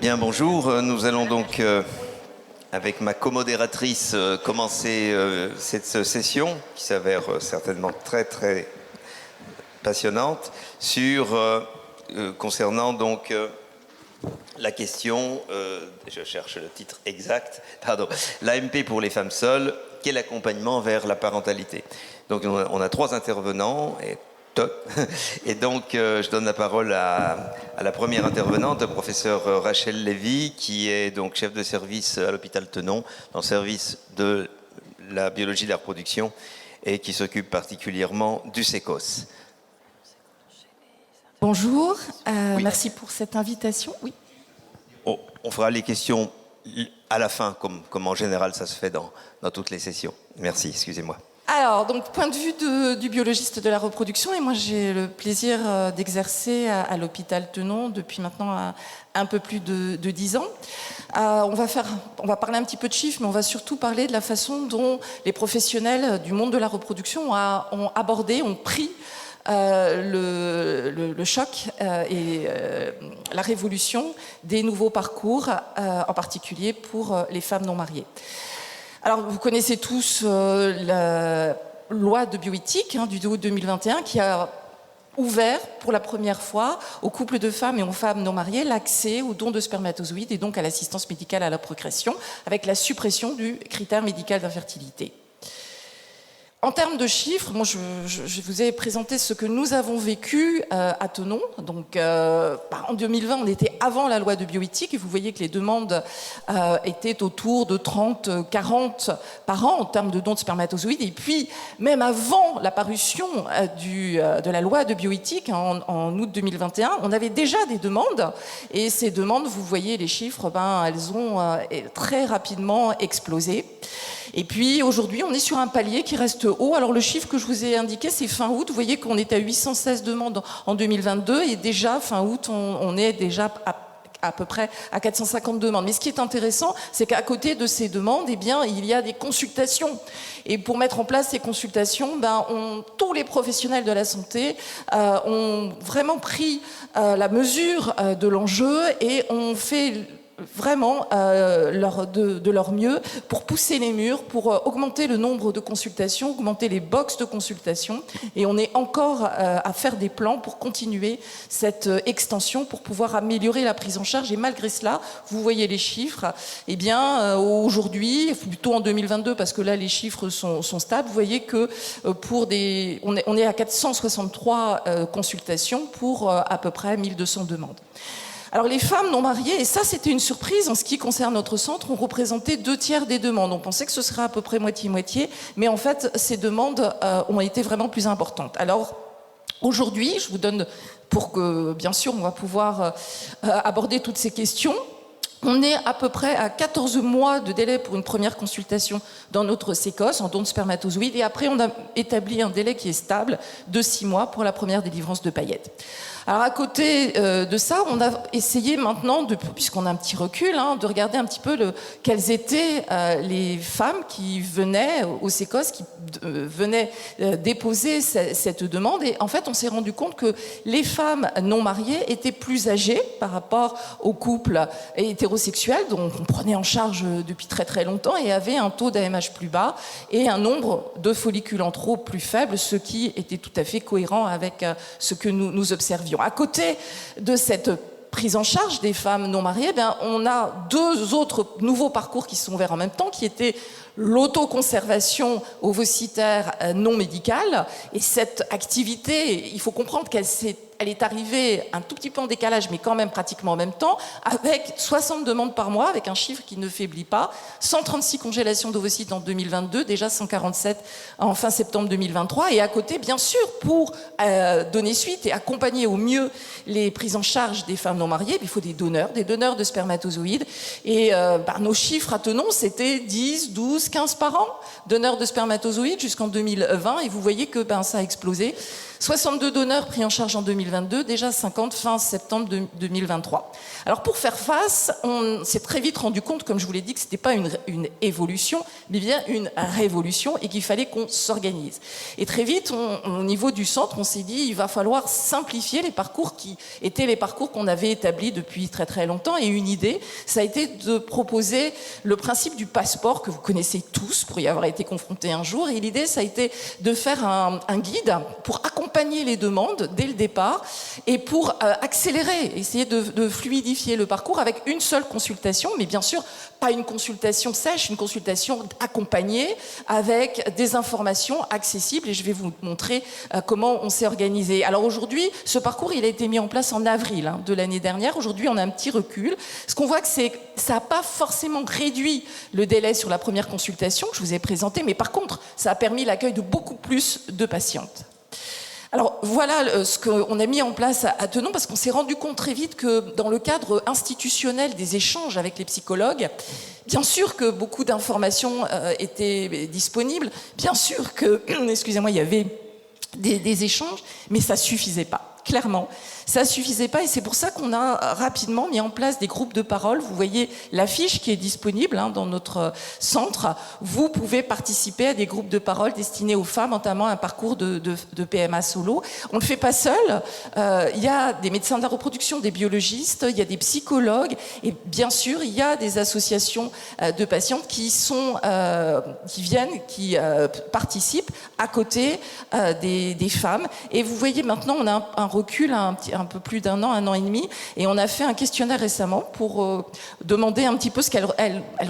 Bien, bonjour. Nous allons donc, avec ma comodératrice, commencer cette session, qui s'avère certainement très passionnante, concernant donc la question, je cherche le titre exact, l'AMP pour les femmes seules, quel accompagnement vers la parentalité. Donc on a 3 intervenants, et donc je donne la parole à la première intervenante, le professeur Rachel Lévy, qui est donc chef de service à l'hôpital Tenon, dans le service de la biologie de la reproduction, et qui s'occupe particulièrement du sécos. Bonjour, Oui. Merci pour cette invitation. Oui. On fera les questions à la fin, comme en général ça se fait dans toutes les sessions. Merci, excusez-moi. Alors, donc, point de vue du biologiste de la reproduction, et moi j'ai le plaisir d'exercer à l'hôpital Tenon depuis maintenant un peu plus de 10 ans. On va parler un petit peu de chiffres, mais on va surtout parler de la façon dont les professionnels du monde de la reproduction ont abordé, ont pris le choc et la révolution des nouveaux parcours, en particulier pour les femmes non mariées. Alors, vous connaissez tous la loi de bioéthique du 2 août 2021 qui a ouvert pour la première fois aux couples de femmes et aux femmes non mariées l'accès aux dons de spermatozoïdes et donc à l'assistance médicale à la procréation avec la suppression du critère médical d'infertilité. En termes de chiffres, moi je vous ai présenté ce que nous avons vécu à Tenon. Donc, en 2020, on était avant la loi de bioéthique et vous voyez que les demandes étaient autour de 30-40 par an en termes de dons de spermatozoïdes. Et puis, même avant la parution de la loi de bioéthique en août 2021, on avait déjà des demandes. Et ces demandes, vous voyez les chiffres, elles ont très rapidement explosé. Et puis aujourd'hui, on est sur un palier qui reste haut. Alors le chiffre que je vous ai indiqué, c'est fin août. Vous voyez qu'on est à 816 demandes en 2022 et déjà fin août, on est déjà à peu près à 450 demandes. Mais ce qui est intéressant, c'est qu'à côté de ces demandes, il y a des consultations. Et pour mettre en place ces consultations, tous les professionnels de la santé ont vraiment pris la mesure de l'enjeu et ont fait vraiment de leur mieux pour pousser les murs, pour augmenter le nombre de consultations, augmenter les box de consultation. Et on est encore à faire des plans pour continuer cette extension, pour pouvoir améliorer la prise en charge. Et malgré cela, vous voyez les chiffres, aujourd'hui, plutôt en 2022, parce que là les chiffres sont stables, vous voyez que on est à 463 consultations pour à peu près 1200 demandes. Alors les femmes non mariées, et ça c'était une surprise en ce qui concerne notre centre, ont représenté 2/3 des demandes. On pensait que ce serait à peu près moitié-moitié, mais en fait ces demandes ont été vraiment plus importantes. Alors aujourd'hui, je vous donne, pour que bien sûr on va pouvoir aborder toutes ces questions, on est à peu près à 14 mois de délai pour une première consultation dans notre sécos en don de spermatozoïdes, et après on a établi un délai qui est stable de 6 mois pour la première délivrance de paillettes. Alors à côté de ça, on a essayé maintenant, puisqu'on a un petit recul, de regarder un petit peu quelles étaient les femmes qui venaient au sécos, qui venaient déposer cette demande. Et en fait, on s'est rendu compte que les femmes non mariées étaient plus âgées par rapport aux couples hétérosexuels, dont on prenait en charge depuis très longtemps, et avaient un taux d'AMH plus bas et un nombre de follicules en trop plus faible, ce qui était tout à fait cohérent avec ce que nous observions. À côté de cette prise en charge des femmes non mariées, on a 2 autres nouveaux parcours qui sont ouverts en même temps, qui étaient l'autoconservation ovocytaire non médicale. Et cette activité, il faut comprendre qu'elle est arrivée un tout petit peu en décalage, mais quand même pratiquement en même temps, avec 60 demandes par mois, avec un chiffre qui ne faiblit pas, 136 congélations d'ovocytes en 2022, déjà 147 en fin septembre 2023, et à côté, bien sûr, pour donner suite et accompagner au mieux les prises en charge des femmes non mariées, il faut des donneurs de spermatozoïdes, et nos chiffres à Tenon, c'était 10, 12, 15 par an, donneurs de spermatozoïdes jusqu'en 2020, et vous voyez que ça a explosé. 62 donneurs pris en charge en 2020, 2022, déjà 50 fin septembre 2023. Alors pour faire face, on s'est très vite rendu compte, comme je vous l'ai dit, que ce n'était pas une évolution, mais bien une révolution et qu'il fallait qu'on s'organise. Et très vite, au niveau du centre, on s'est dit il va falloir simplifier les parcours qui étaient les parcours qu'on avait établis depuis très très longtemps. Et une idée, ça a été de proposer le principe du passeport que vous connaissez tous pour y avoir été confrontés un jour. Et l'idée, ça a été de faire un guide pour accompagner les demandes dès le départ et pour accélérer, essayer de fluidifier le parcours avec une seule consultation, mais bien sûr pas une consultation sèche, une consultation accompagnée avec des informations accessibles, et je vais vous montrer comment on s'est organisé. Alors aujourd'hui, ce parcours, il a été mis en place en avril de l'année dernière. Aujourd'hui, on a un petit recul. Ce qu'on voit, c'est que ça n'a pas forcément réduit le délai sur la première consultation que je vous ai présentée, mais par contre, ça a permis l'accueil de beaucoup plus de patientes. Alors voilà ce qu'on a mis en place à Thonon, parce qu'on s'est rendu compte très vite que dans le cadre institutionnel des échanges avec les psychologues, bien sûr que beaucoup d'informations étaient disponibles, bien sûr que, excusez-moi, il y avait des échanges, mais ça suffisait pas. Clairement, ça suffisait pas, et c'est pour ça qu'on a rapidement mis en place des groupes de parole. Vous voyez l'affiche qui est disponible dans notre centre. Vous pouvez participer à des groupes de parole destinés aux femmes, notamment un parcours de PMA solo. On ne le fait pas seul. Il y a des médecins de la reproduction, des biologistes, il y a des psychologues, et bien sûr, il y a des associations de patientes qui viennent, qui participent à côté des femmes. Et vous voyez maintenant, on a un recul un peu plus d'un an et demi, et on a fait un questionnaire récemment pour demander un petit peu ce qu'elle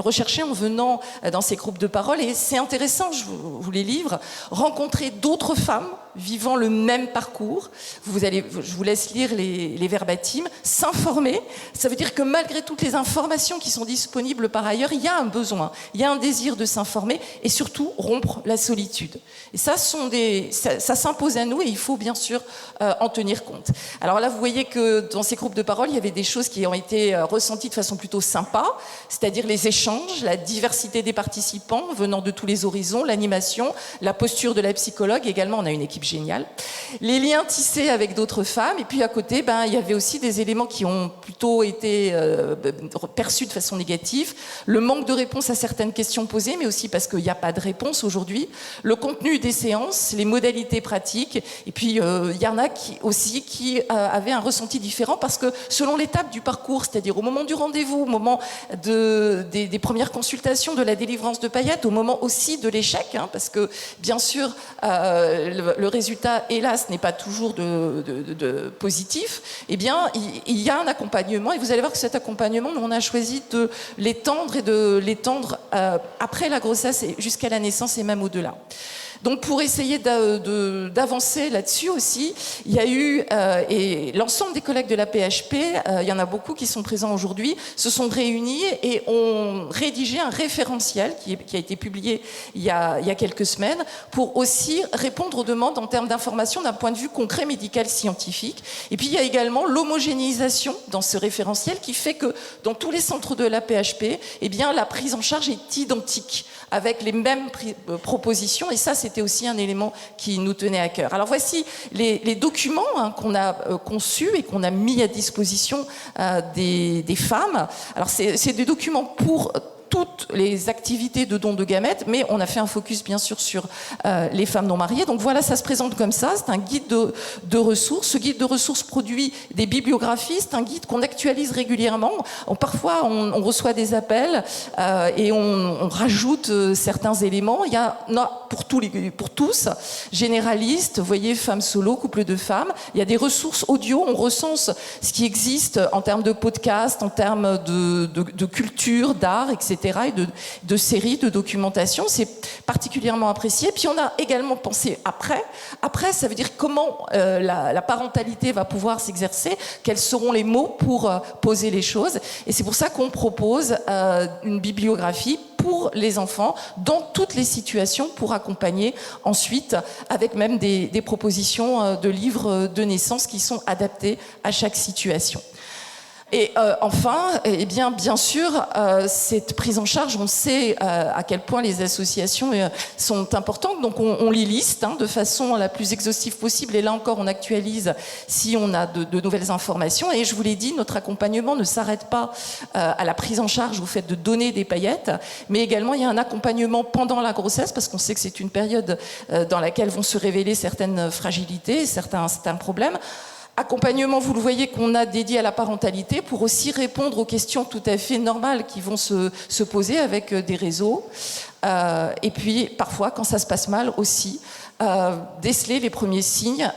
recherchait en venant dans ces groupes de parole. Et c'est intéressant, je vous les livre, rencontrer d'autres femmes vivant le même parcours. Je vous laisse lire les verbatims. S'informer, ça veut dire que malgré toutes les informations qui sont disponibles par ailleurs, il y a un besoin, il y a un désir de s'informer, et surtout rompre la solitude. Et ça s'impose à nous, et il faut bien sûr en tenir compte. Alors là, vous voyez que dans ces groupes de parole, il y avait des choses qui ont été ressenties de façon plutôt sympa, c'est-à-dire les échanges, la diversité des participants venant de tous les horizons, l'animation, la posture de la psychologue. Également, on a une équipe géniale. Les liens tissés avec d'autres femmes. Et puis à côté, il y avait aussi des éléments qui ont plutôt été perçus de façon négative. Le manque de réponse à certaines questions posées, mais aussi parce qu'il n'y a pas de réponse aujourd'hui. Le contenu des séances, les modalités pratiques. Et puis il y en a qui avaient un ressenti différent, parce que selon l'étape du parcours, c'est-à-dire au moment du rendez-vous, au moment des premières consultations, de la délivrance de paillettes, au moment aussi de l'échec, parce que bien sûr le résultat, hélas, n'est pas toujours de positif. Eh bien, il y a un accompagnement, et vous allez voir que cet accompagnement, on a choisi de l'étendre après la grossesse et jusqu'à la naissance, et même au-delà. Donc pour essayer d'avancer là-dessus aussi, il y a eu, et l'ensemble des collègues de la PHP, il y en a beaucoup qui sont présents aujourd'hui, se sont réunis et ont rédigé un référentiel qui a été publié il y a quelques semaines, pour aussi répondre aux demandes en termes d'information d'un point de vue concret, médical, scientifique. Et puis il y a également l'homogénéisation dans ce référentiel qui fait que dans tous les centres de la PHP, eh bien, la prise en charge est identique, avec les mêmes propositions, et ça, c'était aussi un élément qui nous tenait à cœur. Alors voici les documents qu'on a conçus et qu'on a mis à disposition des femmes. Alors c'est des documents pour toutes les activités de don de gamètes, mais on a fait un focus bien sûr sur les femmes non mariées. Donc voilà, ça se présente comme ça, c'est un guide de ressources. Ce guide de ressources produit des bibliographies, c'est un guide qu'on actualise régulièrement. Parfois on reçoit des appels et on rajoute certains éléments. Il y en a pour tous, généralistes, vous voyez, femmes solo, couple de femmes. Il y a des ressources audio, on recense ce qui existe en termes de podcasts, en termes de culture, d'art, etc., et de séries, de documentation. C'est particulièrement apprécié. Puis on a également pensé après. Après, ça veut dire comment la parentalité va pouvoir s'exercer, quels seront les mots pour poser les choses. Et c'est pour ça qu'on propose une bibliographie pour les enfants dans toutes les situations, pour accompagner ensuite, avec même des propositions de livres de naissance qui sont adaptés à chaque situation. Et enfin, eh bien sûr, cette prise en charge, on sait à quel point les associations sont importantes, donc on les liste de façon la plus exhaustive possible, et là encore on actualise si on a de nouvelles informations. Et je vous l'ai dit, notre accompagnement ne s'arrête pas à la prise en charge, au fait de donner des paillettes, mais également il y a un accompagnement pendant la grossesse, parce qu'on sait que c'est une période dans laquelle vont se révéler certaines fragilités, certains problèmes. Accompagnement, vous le voyez, qu'on a dédié à la parentalité pour aussi répondre aux questions tout à fait normales qui vont se poser avec des réseaux. Et puis, parfois, quand ça se passe mal aussi, déceler les premiers signes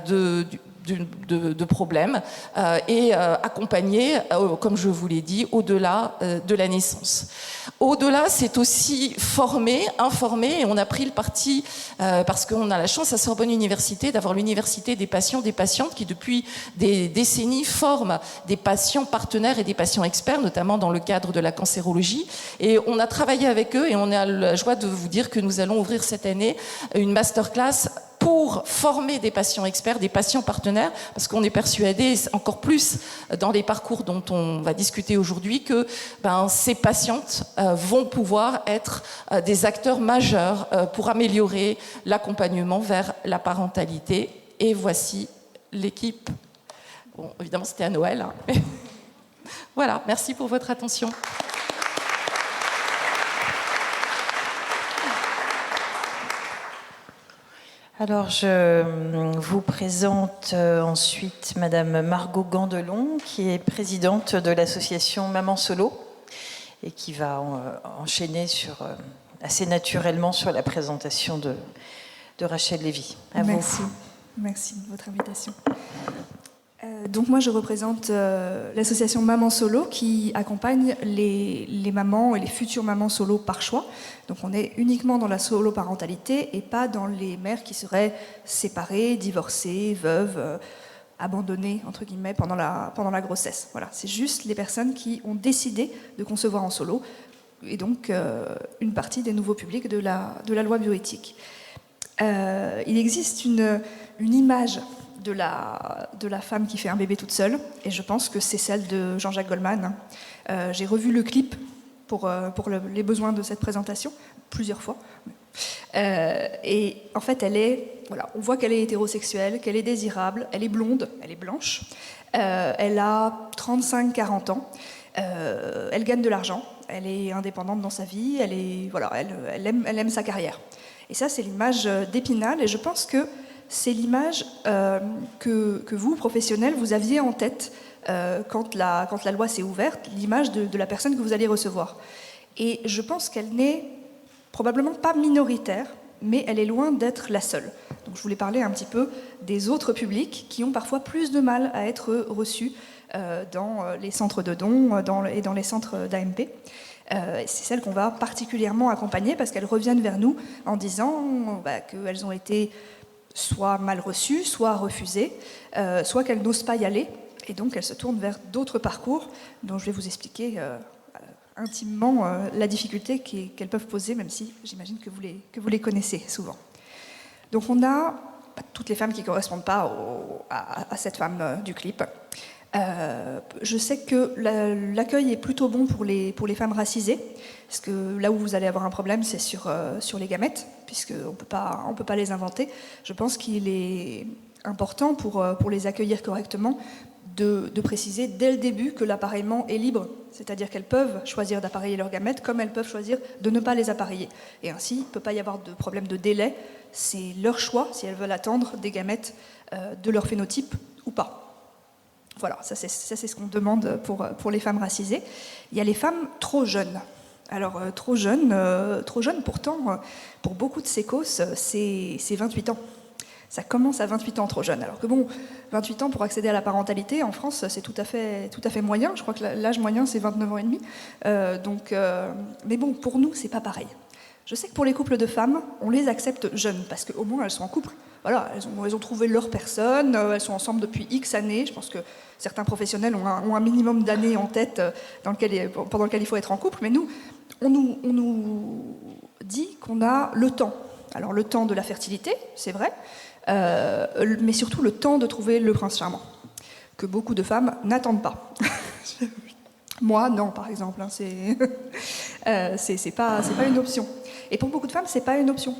de problèmes et accompagner, comme je vous l'ai dit, au-delà de la naissance. Au-delà, c'est aussi former, informer, et on a pris le parti, parce qu'on a la chance à Sorbonne Université d'avoir l'université des patients, des patientes qui depuis des décennies forment des patients partenaires et des patients experts, notamment dans le cadre de la cancérologie. Et on a travaillé avec eux et on a la joie de vous dire que nous allons ouvrir cette année une masterclass pour former des patients experts, des patients partenaires, parce qu'on est persuadé, encore plus dans les parcours dont on va discuter aujourd'hui, que ces patientes vont pouvoir être des acteurs majeurs pour améliorer l'accompagnement vers la parentalité. Et voici l'équipe. Bon, évidemment, c'était à Noël. Voilà, merci pour votre attention. Alors, je vous présente ensuite Madame Margot Gandelon, qui est présidente de l'association Maman Solo et qui va enchaîner assez naturellement sur la présentation de Rachel Lévy. Merci. Merci de votre invitation. Donc moi, je représente l'association Maman Solo qui accompagne les mamans et les futures mamans solo par choix. Donc on est uniquement dans la solo-parentalité et pas dans les mères qui seraient séparées, divorcées, veuves, abandonnées, entre guillemets, pendant la grossesse. Voilà, c'est juste les personnes qui ont décidé de concevoir en solo et donc une partie des nouveaux publics de la loi bioéthique. Il existe une image de la femme qui fait un bébé toute seule, et je pense que c'est celle de Jean-Jacques Goldman. J'ai revu le clip pour les besoins de cette présentation plusieurs fois. Et en fait, on voit qu'elle est hétérosexuelle, qu'elle est désirable, elle est blonde, elle est blanche, elle a 35-40 ans, elle gagne de l'argent, elle est indépendante dans sa vie, elle aime sa carrière. Et ça, c'est l'image d'Épinal, et je pense que c'est l'image que vous, professionnels, vous aviez en tête quand la loi s'est ouverte, l'image de la personne que vous allez recevoir. Et je pense qu'elle n'est probablement pas minoritaire, mais elle est loin d'être la seule. Donc je voulais parler un petit peu des autres publics qui ont parfois plus de mal à être reçus dans les centres de dons et dans les centres d'AMP. C'est celles qu'on va particulièrement accompagner parce qu'elles reviennent vers nous en disant qu'elles ont été soit mal reçues, soit refusées, soit qu'elles n'osent pas y aller, et donc elles se tournent vers d'autres parcours dont je vais vous expliquer intimement la difficulté qu'elles peuvent poser, même si j'imagine que vous les connaissez souvent. Donc on a toutes les femmes qui ne correspondent pas à cette femme du clip. Je sais que l'accueil est plutôt bon pour les femmes racisées, parce que là où vous allez avoir un problème, c'est sur les gamètes, puisqu'on ne peut pas les inventer. Je pense qu'il est important pour les accueillir correctement de préciser dès le début que l'appareillement est libre, c'est-à-dire qu'elles peuvent choisir d'appareiller leurs gamètes comme elles peuvent choisir de ne pas les appareiller. Et ainsi, il ne peut pas y avoir de problème de délai, c'est leur choix si elles veulent attendre des gamètes de leur phénotype ou pas. Voilà, ça c'est ce qu'on demande pour les femmes racisées. Il y a les femmes trop jeunes. Alors, trop jeunes pourtant, pour beaucoup de sécos, c'est 28 ans. Ça commence à 28 ans trop jeune. Alors que bon, 28 ans pour accéder à la parentalité, en France, c'est tout à fait moyen. Je crois que l'âge moyen, c'est 29 ans et demi. Mais bon, pour nous, c'est pas pareil. Je sais que pour les couples de femmes, on les accepte jeunes, parce qu'au moins, elles sont en couple. Voilà, elles ont trouvé leur personne, elles sont ensemble depuis X années. Je pense que certains professionnels ont un minimum d'années en tête pendant lequel il faut être en couple. Mais nous, on nous dit qu'on a le temps. Alors le temps de la fertilité, c'est vrai, mais surtout le temps de trouver le prince charmant, que beaucoup de femmes n'attendent pas. Moi, non, par exemple. Hein, c'est pas une option. Et pour beaucoup de femmes, c'est pas une option.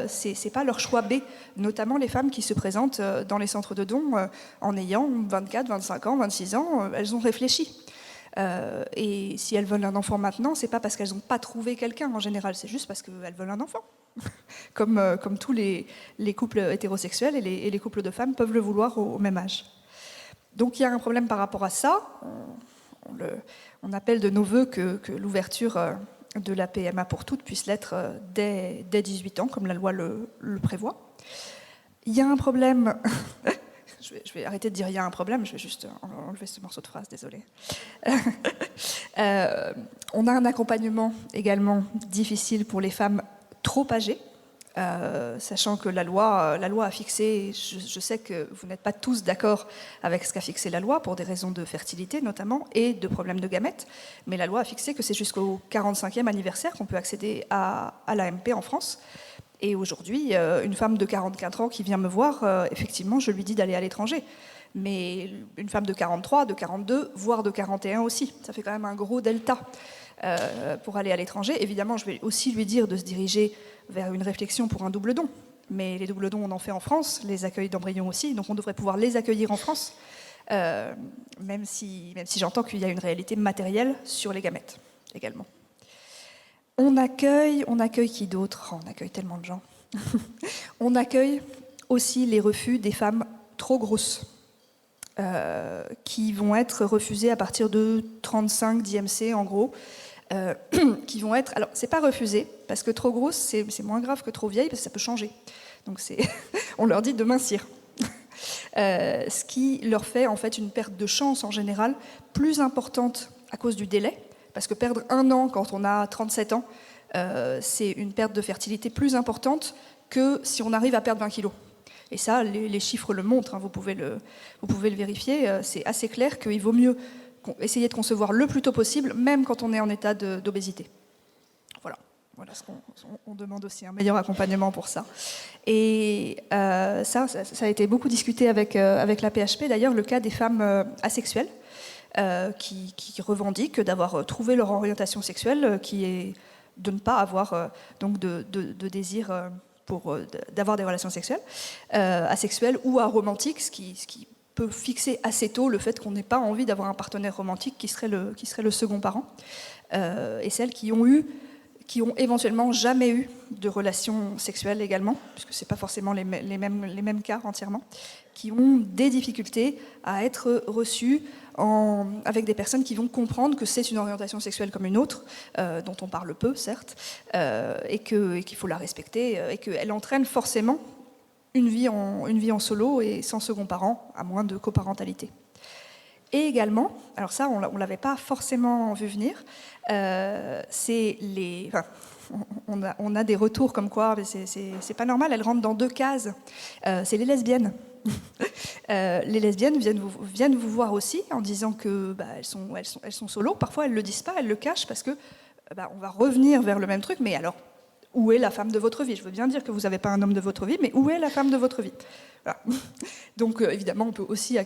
C'est pas leur choix B, notamment les femmes qui se présentent dans les centres de dons en ayant 24, 25 ans, 26 ans, elles ont réfléchi. Et si elles veulent un enfant maintenant, c'est pas parce qu'elles n'ont pas trouvé quelqu'un en général, c'est juste parce qu'elles veulent un enfant. comme tous les couples hétérosexuels et les couples de femmes peuvent le vouloir au même âge. Donc il y a un problème par rapport à ça. On appelle de nos voeux que l'ouverture de la PMA pour toutes puisse l'être dès 18 ans, comme la loi le prévoit. Il y a un problème... Je vais arrêter de dire il y a un problème, je vais juste enlever ce morceau de phrase, désolée. On a un accompagnement également difficile pour les femmes trop âgées, sachant que la loi a fixé, je sais que vous n'êtes pas tous d'accord avec ce qu'a fixé la loi, pour des raisons de fertilité notamment, et de problèmes de gamètes, mais la loi a fixé que c'est jusqu'au 45e anniversaire qu'on peut accéder à l'AMP en France. Et aujourd'hui, une femme de 44 ans qui vient me voir, effectivement, je lui dis d'aller à l'étranger. Mais une femme de 43, de 42, voire de 41 aussi. Ça fait quand même un gros delta pour aller à l'étranger. Évidemment, je vais aussi lui dire de se diriger vers une réflexion pour un double don. Mais les doubles dons, on en fait en France, les accueils d'embryons aussi, donc on devrait pouvoir les accueillir en France, même si j'entends qu'il y a une réalité matérielle sur les gamètes également. On accueille qui d'autre ? On accueille tellement de gens. On accueille aussi les refus des femmes trop grosses, qui vont être refusées à partir de 35 d'IMC en gros, qui vont être... Alors, c'est pas refusé, parce que trop grosse, c'est moins grave que trop vieille, parce que ça peut changer. Donc, on leur dit de mincir. Ce qui leur fait en fait une perte de chance en général plus importante à cause du délai, parce que perdre 1 an quand on a 37 ans, c'est une perte de fertilité plus importante que si on arrive à perdre 20 kilos. Et ça, les chiffres le montrent, hein, vous pouvez le vérifier, c'est assez clair qu'il vaut mieux essayer de concevoir le plus tôt possible, même quand on est en état d'obésité. Voilà ce qu'on demande aussi, un meilleur accompagnement pour ça. Et ça a été beaucoup discuté avec la PHP, d'ailleurs, le cas des femmes asexuelles, qui revendiquent d'avoir trouvé leur orientation sexuelle, qui est de ne pas avoir donc de désir d'avoir des relations sexuelles, asexuelles ou aromantiques, ce qui peut fixer assez tôt le fait qu'on n'ait pas envie d'avoir un partenaire romantique qui serait le second parent, et celles qui ont éventuellement jamais eu de relations sexuelles également, puisque ce n'est pas forcément les mêmes cas entièrement, qui ont des difficultés à être reçues avec des personnes qui vont comprendre que c'est une orientation sexuelle comme une autre, dont on parle peu, certes, et qu'il faut la respecter, et qu'elle entraîne forcément une vie en solo et sans second parent, à moins de coparentalité. Et également, alors ça, on ne l'avait pas forcément vu venir, on a des retours comme quoi, mais c'est pas normal, elles rentrent dans 2 cases. C'est les lesbiennes. Les lesbiennes viennent vous voir aussi en disant que elles sont solo. Parfois, elles ne le disent pas, elles le cachent parce que on va revenir vers le même truc, mais alors, où est la femme de votre vie ? Je veux bien dire que vous n'avez pas un homme de votre vie, mais où est la femme de votre vie ? Voilà. Donc évidemment, on peut aussi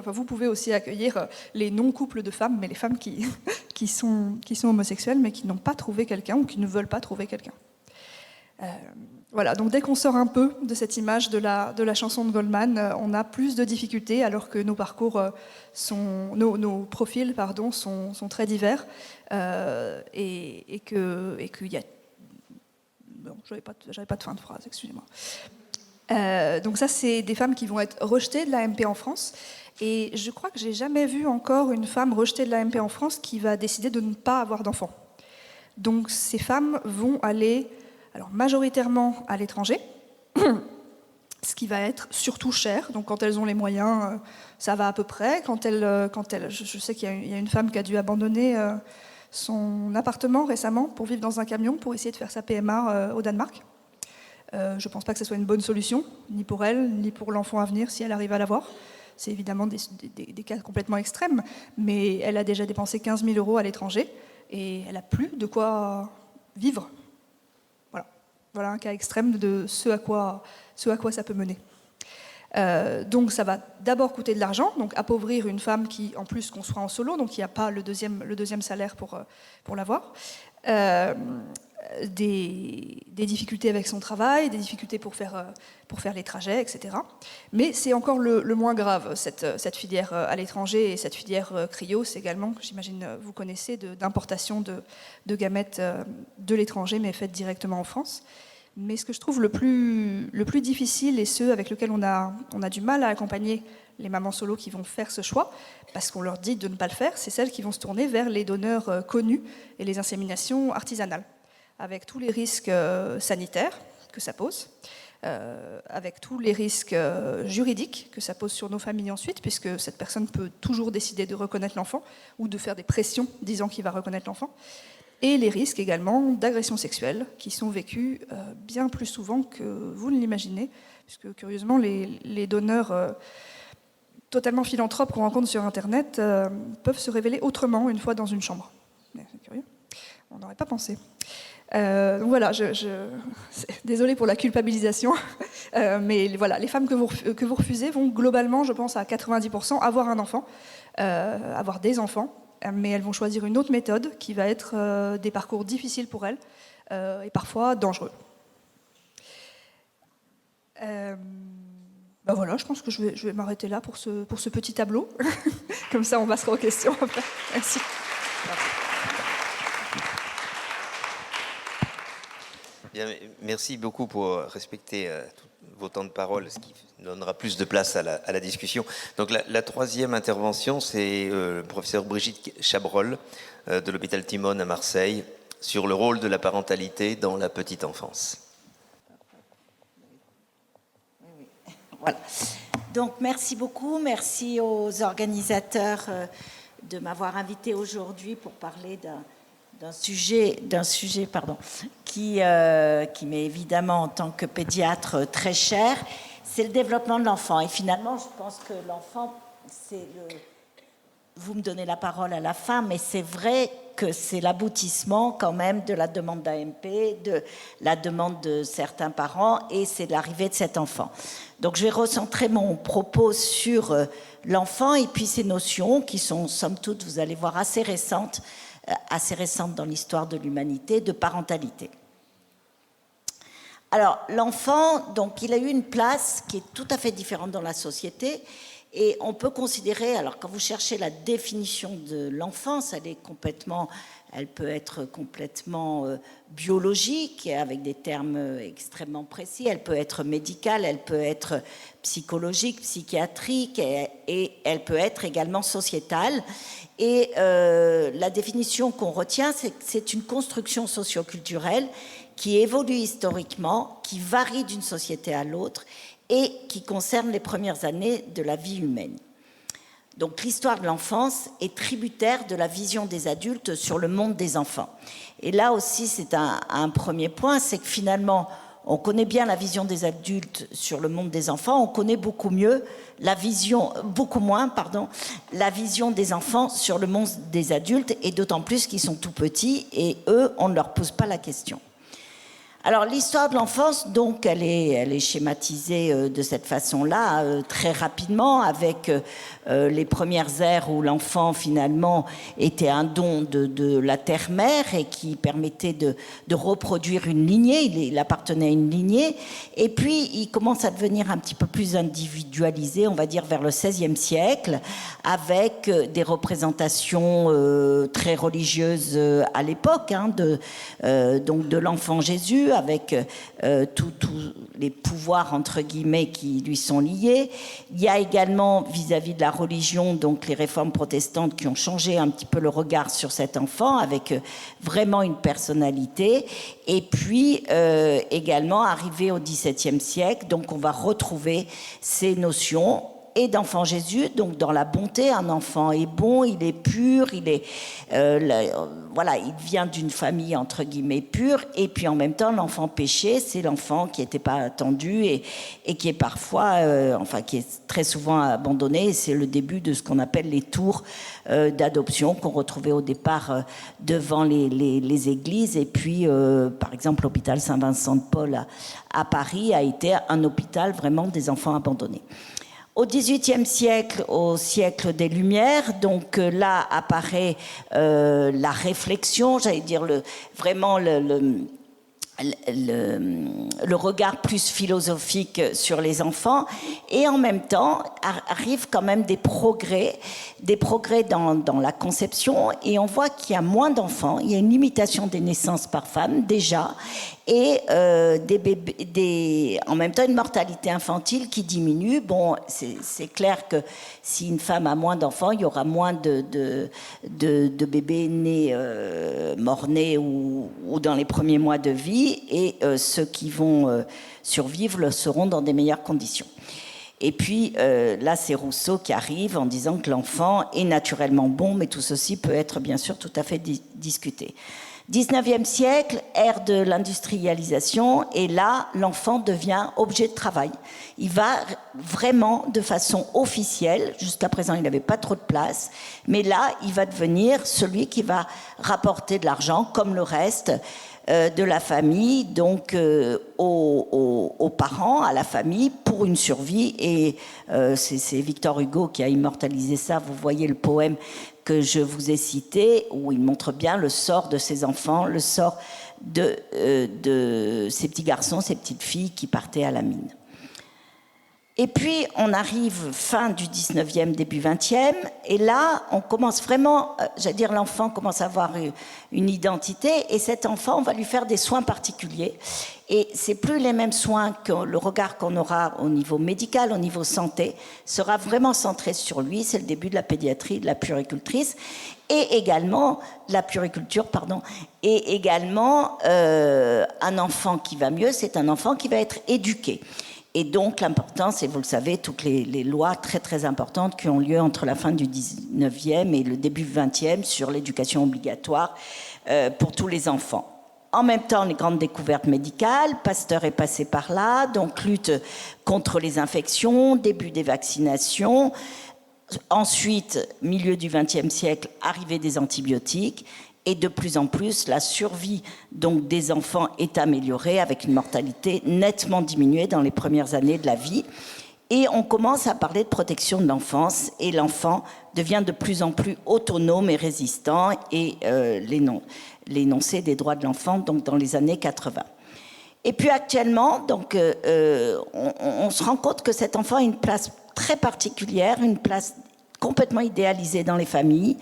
vous pouvez aussi accueillir les non-couples de femmes, mais les femmes qui sont homosexuelles, mais qui n'ont pas trouvé quelqu'un ou qui ne veulent pas trouver quelqu'un. Voilà, donc dès qu'on sort un peu de cette image de la chanson de Goldman, on a plus de difficultés, alors que nos parcours, nos profils sont très divers, et qu'il y a... Bon, j'avais pas de fin de phrase, excusez-moi. Donc ça, c'est des femmes qui vont être rejetées de l'AMP en France. Et je crois que j'ai jamais vu encore une femme rejetée de l'AMP en France qui va décider de ne pas avoir d'enfant. Donc ces femmes vont aller, alors majoritairement à l'étranger, ce qui va être surtout cher. Donc quand elles ont les moyens, ça va à peu près. Je sais qu'il y a une femme qui a dû abandonner son appartement récemment pour vivre dans un camion pour essayer de faire sa PMA au Danemark. Je ne pense pas que ce soit une bonne solution, ni pour elle, ni pour l'enfant à venir, si elle arrive à l'avoir. C'est évidemment des cas complètement extrêmes, mais elle a déjà dépensé 15 000 € à l'étranger et elle n'a plus de quoi vivre. Voilà un cas extrême de ce à quoi ça peut mener. Donc ça va d'abord coûter de l'argent, donc appauvrir une femme qui en plus conçoit en solo, donc il n'y a pas le deuxième salaire pour l'avoir. Des difficultés avec son travail, des difficultés pour faire les trajets, etc. Mais c'est encore le moins grave, cette filière à l'étranger et cette filière cryos également, que j'imagine vous connaissez, d'importation de gamètes de l'étranger, mais faites directement en France. Mais ce que je trouve le plus difficile, et ceux avec lesquels on a du mal à accompagner les mamans solo qui vont faire ce choix, parce qu'on leur dit de ne pas le faire, c'est celles qui vont se tourner vers les donneurs connus et les inséminations artisanales, avec tous les risques sanitaires que ça pose, avec tous les risques juridiques que ça pose sur nos familles ensuite, puisque cette personne peut toujours décider de reconnaître l'enfant ou de faire des pressions disant qu'il va reconnaître l'enfant, et les risques également d'agressions sexuelles qui sont vécus bien plus souvent que vous ne l'imaginez, puisque curieusement les donneurs totalement philanthropes qu'on rencontre sur Internet peuvent se révéler autrement une fois dans une chambre. C'est curieux, on n'aurait pas pensé. Donc voilà, désolée pour la culpabilisation, mais voilà, les femmes que vous refusez vont globalement, je pense à 90%, avoir un enfant, avoir des enfants, mais elles vont choisir une autre méthode qui va être des parcours difficiles pour elles et parfois dangereux. Ben voilà, je pense que je vais m'arrêter là pour ce petit tableau. Comme ça, on passera aux questions après. Merci. Bien, merci beaucoup pour respecter vos temps de parole, ce qui donnera plus de place à la discussion. Donc la troisième intervention, c'est le professeur Brigitte Chabrol de l'hôpital Timone à Marseille sur le rôle de la parentalité dans la petite enfance. Voilà. Donc merci beaucoup, merci aux organisateurs de m'avoir invité aujourd'hui pour parler d'un sujet qui m'est évidemment en tant que pédiatre très cher, c'est le développement de l'enfant. Et finalement, je pense que l'enfant, vous me donnez la parole à la fin, mais c'est vrai que c'est l'aboutissement quand même de la demande d'AMP, de la demande de certains parents, et c'est l'arrivée de cet enfant. Donc je vais recentrer mon propos sur l'enfant et puis ces notions qui sont, somme toute, vous allez voir, assez récentes dans l'histoire de l'humanité, de parentalité. Alors, l'enfant, donc, il a eu une place qui est tout à fait différente dans la société, et on peut considérer, alors quand vous cherchez la définition de l'enfance, elle peut être complètement biologique, avec des termes extrêmement précis, elle peut être médicale, elle peut être psychologique, psychiatrique, et elle peut être également sociétale. Et la définition qu'on retient, c'est que c'est une construction socio-culturelle qui évolue historiquement, qui varie d'une société à l'autre et qui concerne les premières années de la vie humaine. Donc l'histoire de l'enfance est tributaire de la vision des adultes sur le monde des enfants. Et là aussi, c'est un premier point, c'est que finalement, on connaît bien la vision des adultes sur le monde des enfants, on connaît beaucoup moins, la vision des enfants sur le monde des adultes, et d'autant plus qu'ils sont tout petits, et eux, on ne leur pose pas la question. Alors l'histoire de l'enfance, donc, elle est schématisée de cette façon-là, très rapidement, avec les premières ères où l'enfant finalement était un don de la terre-mère et qui permettait de reproduire une lignée, il appartenait à une lignée, et puis il commence à devenir un petit peu plus individualisé, on va dire vers le XVIe siècle, avec des représentations très religieuses à l'époque, donc de l'enfant Jésus, avec tous les pouvoirs entre guillemets qui lui sont liés. Il y a également vis-à-vis de la religion, donc les réformes protestantes qui ont changé un petit peu le regard sur cet enfant, avec vraiment une personnalité. Et puis également arrivé au XVIIe siècle, donc on va retrouver ces notions. et d'enfant Jésus, donc dans la bonté. Un enfant est bon, il est pur, il vient d'une famille entre guillemets pure, et puis en même temps l'enfant péché, c'est l'enfant qui n'était pas attendu et qui est parfois, qui est très souvent abandonné. C'est le début de ce qu'on appelle les tours d'adoption qu'on retrouvait au départ devant les églises. Et puis par exemple l'hôpital Saint-Vincent de Paul à Paris a été un hôpital vraiment des enfants abandonnés. Au XVIIIe siècle, au siècle des Lumières, donc là apparaît la réflexion, j'allais dire le regard plus philosophique sur les enfants, et en même temps arrivent quand même des progrès dans la conception, et on voit qu'il y a moins d'enfants, il y a une limitation des naissances par femme déjà, et en même temps une mortalité infantile qui diminue. Bon, c'est clair que si une femme a moins d'enfants, il y aura moins de bébés nés, morts-nés ou dans les premiers mois de vie, et ceux qui vont survivre le seront dans des meilleures conditions. Et puis là, c'est Rousseau qui arrive en disant que l'enfant est naturellement bon, mais tout ceci peut être bien sûr tout à fait discuté. 19e siècle, ère de l'industrialisation, et là, l'enfant devient objet de travail. Il va vraiment de façon officielle, jusqu'à présent il n'avait pas trop de place, mais là, il va devenir celui qui va rapporter de l'argent, comme le reste de la famille, donc aux parents, à la famille, pour une survie. Et c'est Victor Hugo qui a immortalisé ça. Vous voyez le poème que je vous ai cité, où il montre bien le sort de ces enfants, le sort de ces petits garçons, ces petites filles qui partaient à la mine. Et puis, on arrive fin du 19e, début 20e, et là, on commence vraiment, l'enfant commence à avoir une identité, et cet enfant, on va lui faire des soins particuliers. Et c'est plus les mêmes soins que le regard qu'on aura au niveau médical, au niveau santé, sera vraiment centré sur lui. C'est le début de la pédiatrie, de la puéricultrice, et également, et également, un enfant qui va mieux, c'est un enfant qui va être éduqué. Et donc l'importance, et vous le savez, toutes les lois très très importantes qui ont lieu entre la fin du 19e et le début du 20e sur l'éducation obligatoire pour tous les enfants. En même temps, les grandes découvertes médicales, Pasteur est passé par là, donc lutte contre les infections, début des vaccinations. Ensuite, milieu du XXe siècle, arrivée des antibiotiques. Et de plus en plus, la survie donc, des enfants est améliorée avec une mortalité nettement diminuée dans les premières années de la vie. Et on commence à parler de protection de l'enfance, et l'enfant devient de plus en plus autonome et résistant, et l'énoncé des droits de l'enfant donc, dans les années 80. Et puis actuellement, donc, on se rend compte que cet enfant a une place très particulière, une place complètement idéalisée dans les familles,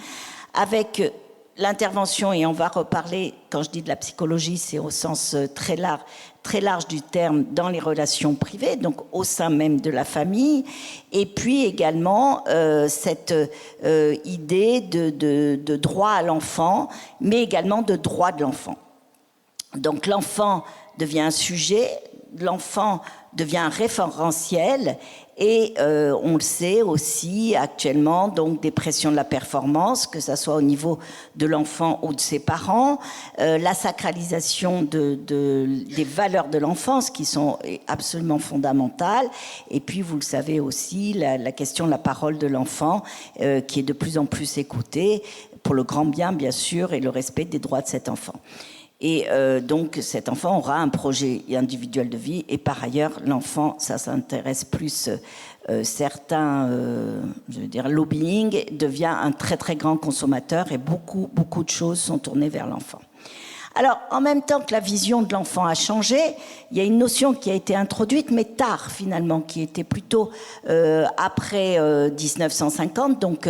avec l'intervention, et on va reparler, quand je dis de la psychologie, c'est au sens très large du terme, dans les relations privées, donc au sein même de la famille, et puis également cette idée de droit à l'enfant, mais également de droit de l'enfant. Donc l'enfant devient un sujet, l'enfant devient un référentiel, et on le sait aussi actuellement, donc des pressions de la performance, que ça soit au niveau de l'enfant ou de ses parents, la sacralisation des valeurs de l'enfance qui sont absolument fondamentales, et puis vous le savez aussi, la question de la parole de l'enfant qui est de plus en plus écoutée, pour le grand bien bien sûr, et le respect des droits de cet enfant. Et donc cet enfant aura un projet individuel de vie, et par ailleurs l'enfant, ça s'intéresse plus certains lobbying, devient un très très grand consommateur, et beaucoup de choses sont tournées vers l'enfant. Alors, en même temps que la vision de l'enfant a changé, il y a une notion qui a été introduite, mais tard finalement, qui était plutôt après 1950, donc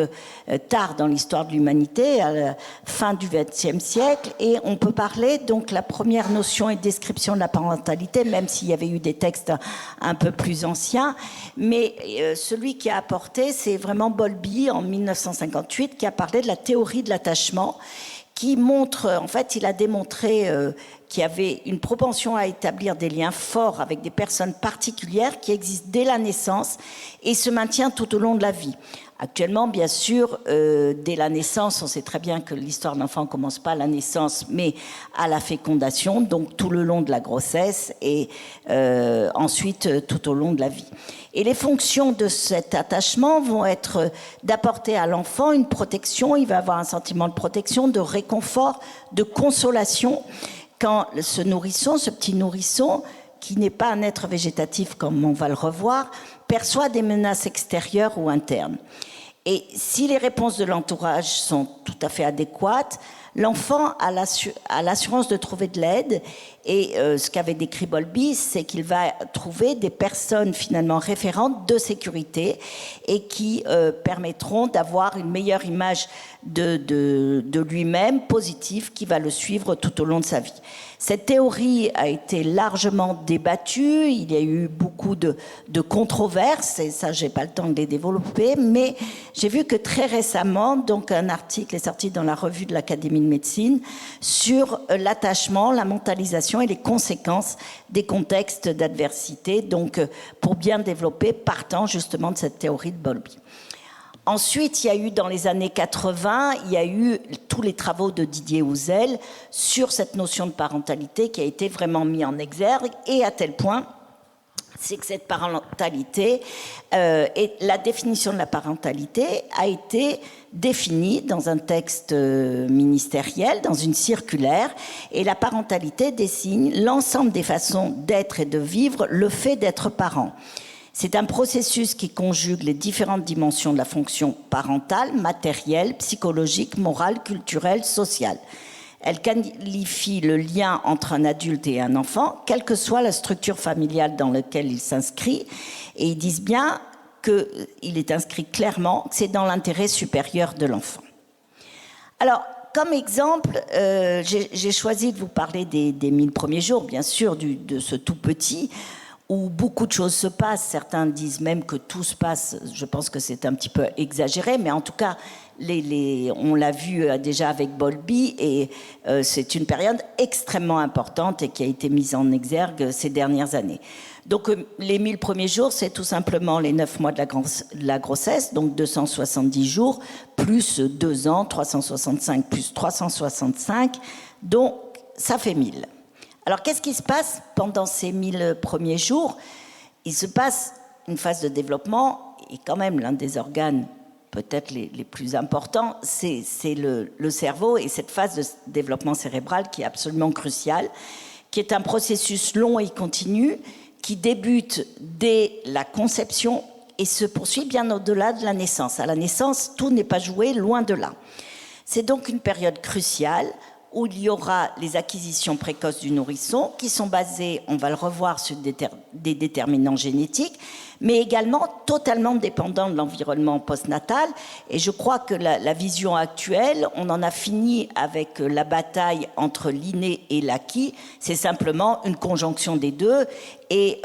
tard dans l'histoire de l'humanité, à la fin du XXe siècle, et on peut parler, donc la première notion et description de la parentalité, même s'il y avait eu des textes un peu plus anciens, mais celui qui a apporté, c'est vraiment Bowlby, en 1958, qui a parlé de la théorie de l'attachement, qui montre, en fait, il a démontré qu'il y avait une propension à établir des liens forts avec des personnes particulières qui existent dès la naissance et se maintient tout au long de la vie. Actuellement, bien sûr, dès la naissance, on sait très bien que l'histoire de l'enfant ne commence pas à la naissance, mais à la fécondation, donc tout le long de la grossesse et ensuite tout au long de la vie. Et les fonctions de cet attachement vont être d'apporter à l'enfant une protection, il va avoir un sentiment de protection, de réconfort, de consolation, quand ce nourrisson, ce petit nourrisson, qui n'est pas un être végétatif comme on va le revoir, perçoit des menaces extérieures ou internes. Et si les réponses de l'entourage sont tout à fait adéquates, l'enfant a l'assurance de trouver de l'aide. Et ce qu'avait décrit Bowlby, c'est qu'il va trouver des personnes finalement référentes de sécurité et qui permettront d'avoir une meilleure image de lui-même, positive, qui va le suivre tout au long de sa vie. Cette théorie a été largement débattue, il y a eu beaucoup de controverses, et ça, j'ai pas le temps de les développer, mais j'ai vu que très récemment, donc un article est sorti dans la revue de l'Académie de médecine sur l'attachement, la mentalisation et les conséquences des contextes d'adversité, donc pour bien développer, partant justement de cette théorie de Bowlby. Ensuite, il y a eu dans les années 80, il y a eu tous les travaux de Didier Houzel sur cette notion de parentalité qui a été vraiment mis en exergue, et à tel point, c'est que cette parentalité, et la définition de la parentalité a été définie dans un texte ministériel, dans une circulaire, et la parentalité désigne l'ensemble des façons d'être et de vivre le fait d'être parent. C'est un processus qui conjugue les différentes dimensions de la fonction parentale, matérielle, psychologique, morale, culturelle, sociale. Elle qualifie le lien entre un adulte et un enfant, quelle que soit la structure familiale dans laquelle il s'inscrit, et ils disent bien qu'il est inscrit clairement que c'est dans l'intérêt supérieur de l'enfant. Alors, comme exemple, j'ai choisi de vous parler des 1000 premiers jours, bien sûr, de ce tout petit, où beaucoup de choses se passent. Certains disent même que tout se passe. Je pense que c'est un petit peu exagéré, mais en tout cas, on l'a vu déjà avec Bowlby, et c'est une période extrêmement importante et qui a été mise en exergue ces dernières années. Donc, les 1000 premiers jours, c'est tout simplement les 9 mois de la grossesse, donc 270 jours, plus 2 ans, 365 plus 365, donc ça fait 1000. Alors, qu'est-ce qui se passe pendant ces 1000 premiers jours? Il se passe une phase de développement, et quand même l'un des organes peut-être les plus importants, c'est le cerveau, et cette phase de développement cérébral qui est absolument cruciale, qui est un processus long et continu, qui débute dès la conception et se poursuit bien au-delà de la naissance. À la naissance, tout n'est pas joué, loin de là. C'est donc une période cruciale où il y aura les acquisitions précoces du nourrisson qui sont basées, on va le revoir, sur des déterminants génétiques, mais également totalement dépendants de l'environnement postnatal. Et je crois que la vision actuelle, on en a fini avec la bataille entre l'inné et l'acquis. C'est simplement une conjonction des deux, et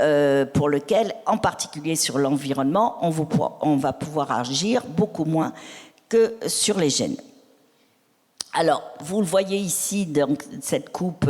pour lequel, en particulier sur l'environnement, on va pouvoir agir beaucoup moins que sur les gènes. Alors, vous le voyez ici, dans cette coupe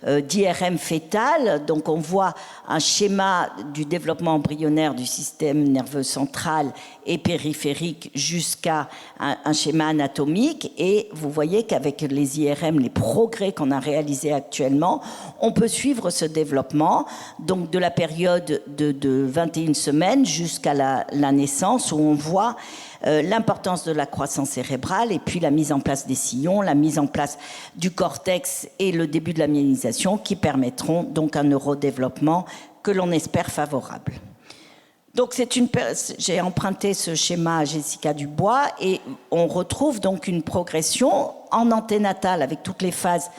d'IRM fœtal. Donc, on voit un schéma du développement embryonnaire du système nerveux central et périphérique jusqu'à un schéma anatomique. Et vous voyez qu'avec les IRM, les progrès qu'on a réalisés actuellement, on peut suivre ce développement, donc de la période de 21 semaines jusqu'à la naissance, où on voit l'importance de la croissance cérébrale, et puis la mise en place des sillons, la mise en place du cortex et le début de la myélisation, qui permettront donc un neurodéveloppement que l'on espère favorable. Donc j'ai emprunté ce schéma à Jessica Dubois, et on retrouve donc une progression en anténatal avec toutes les phases,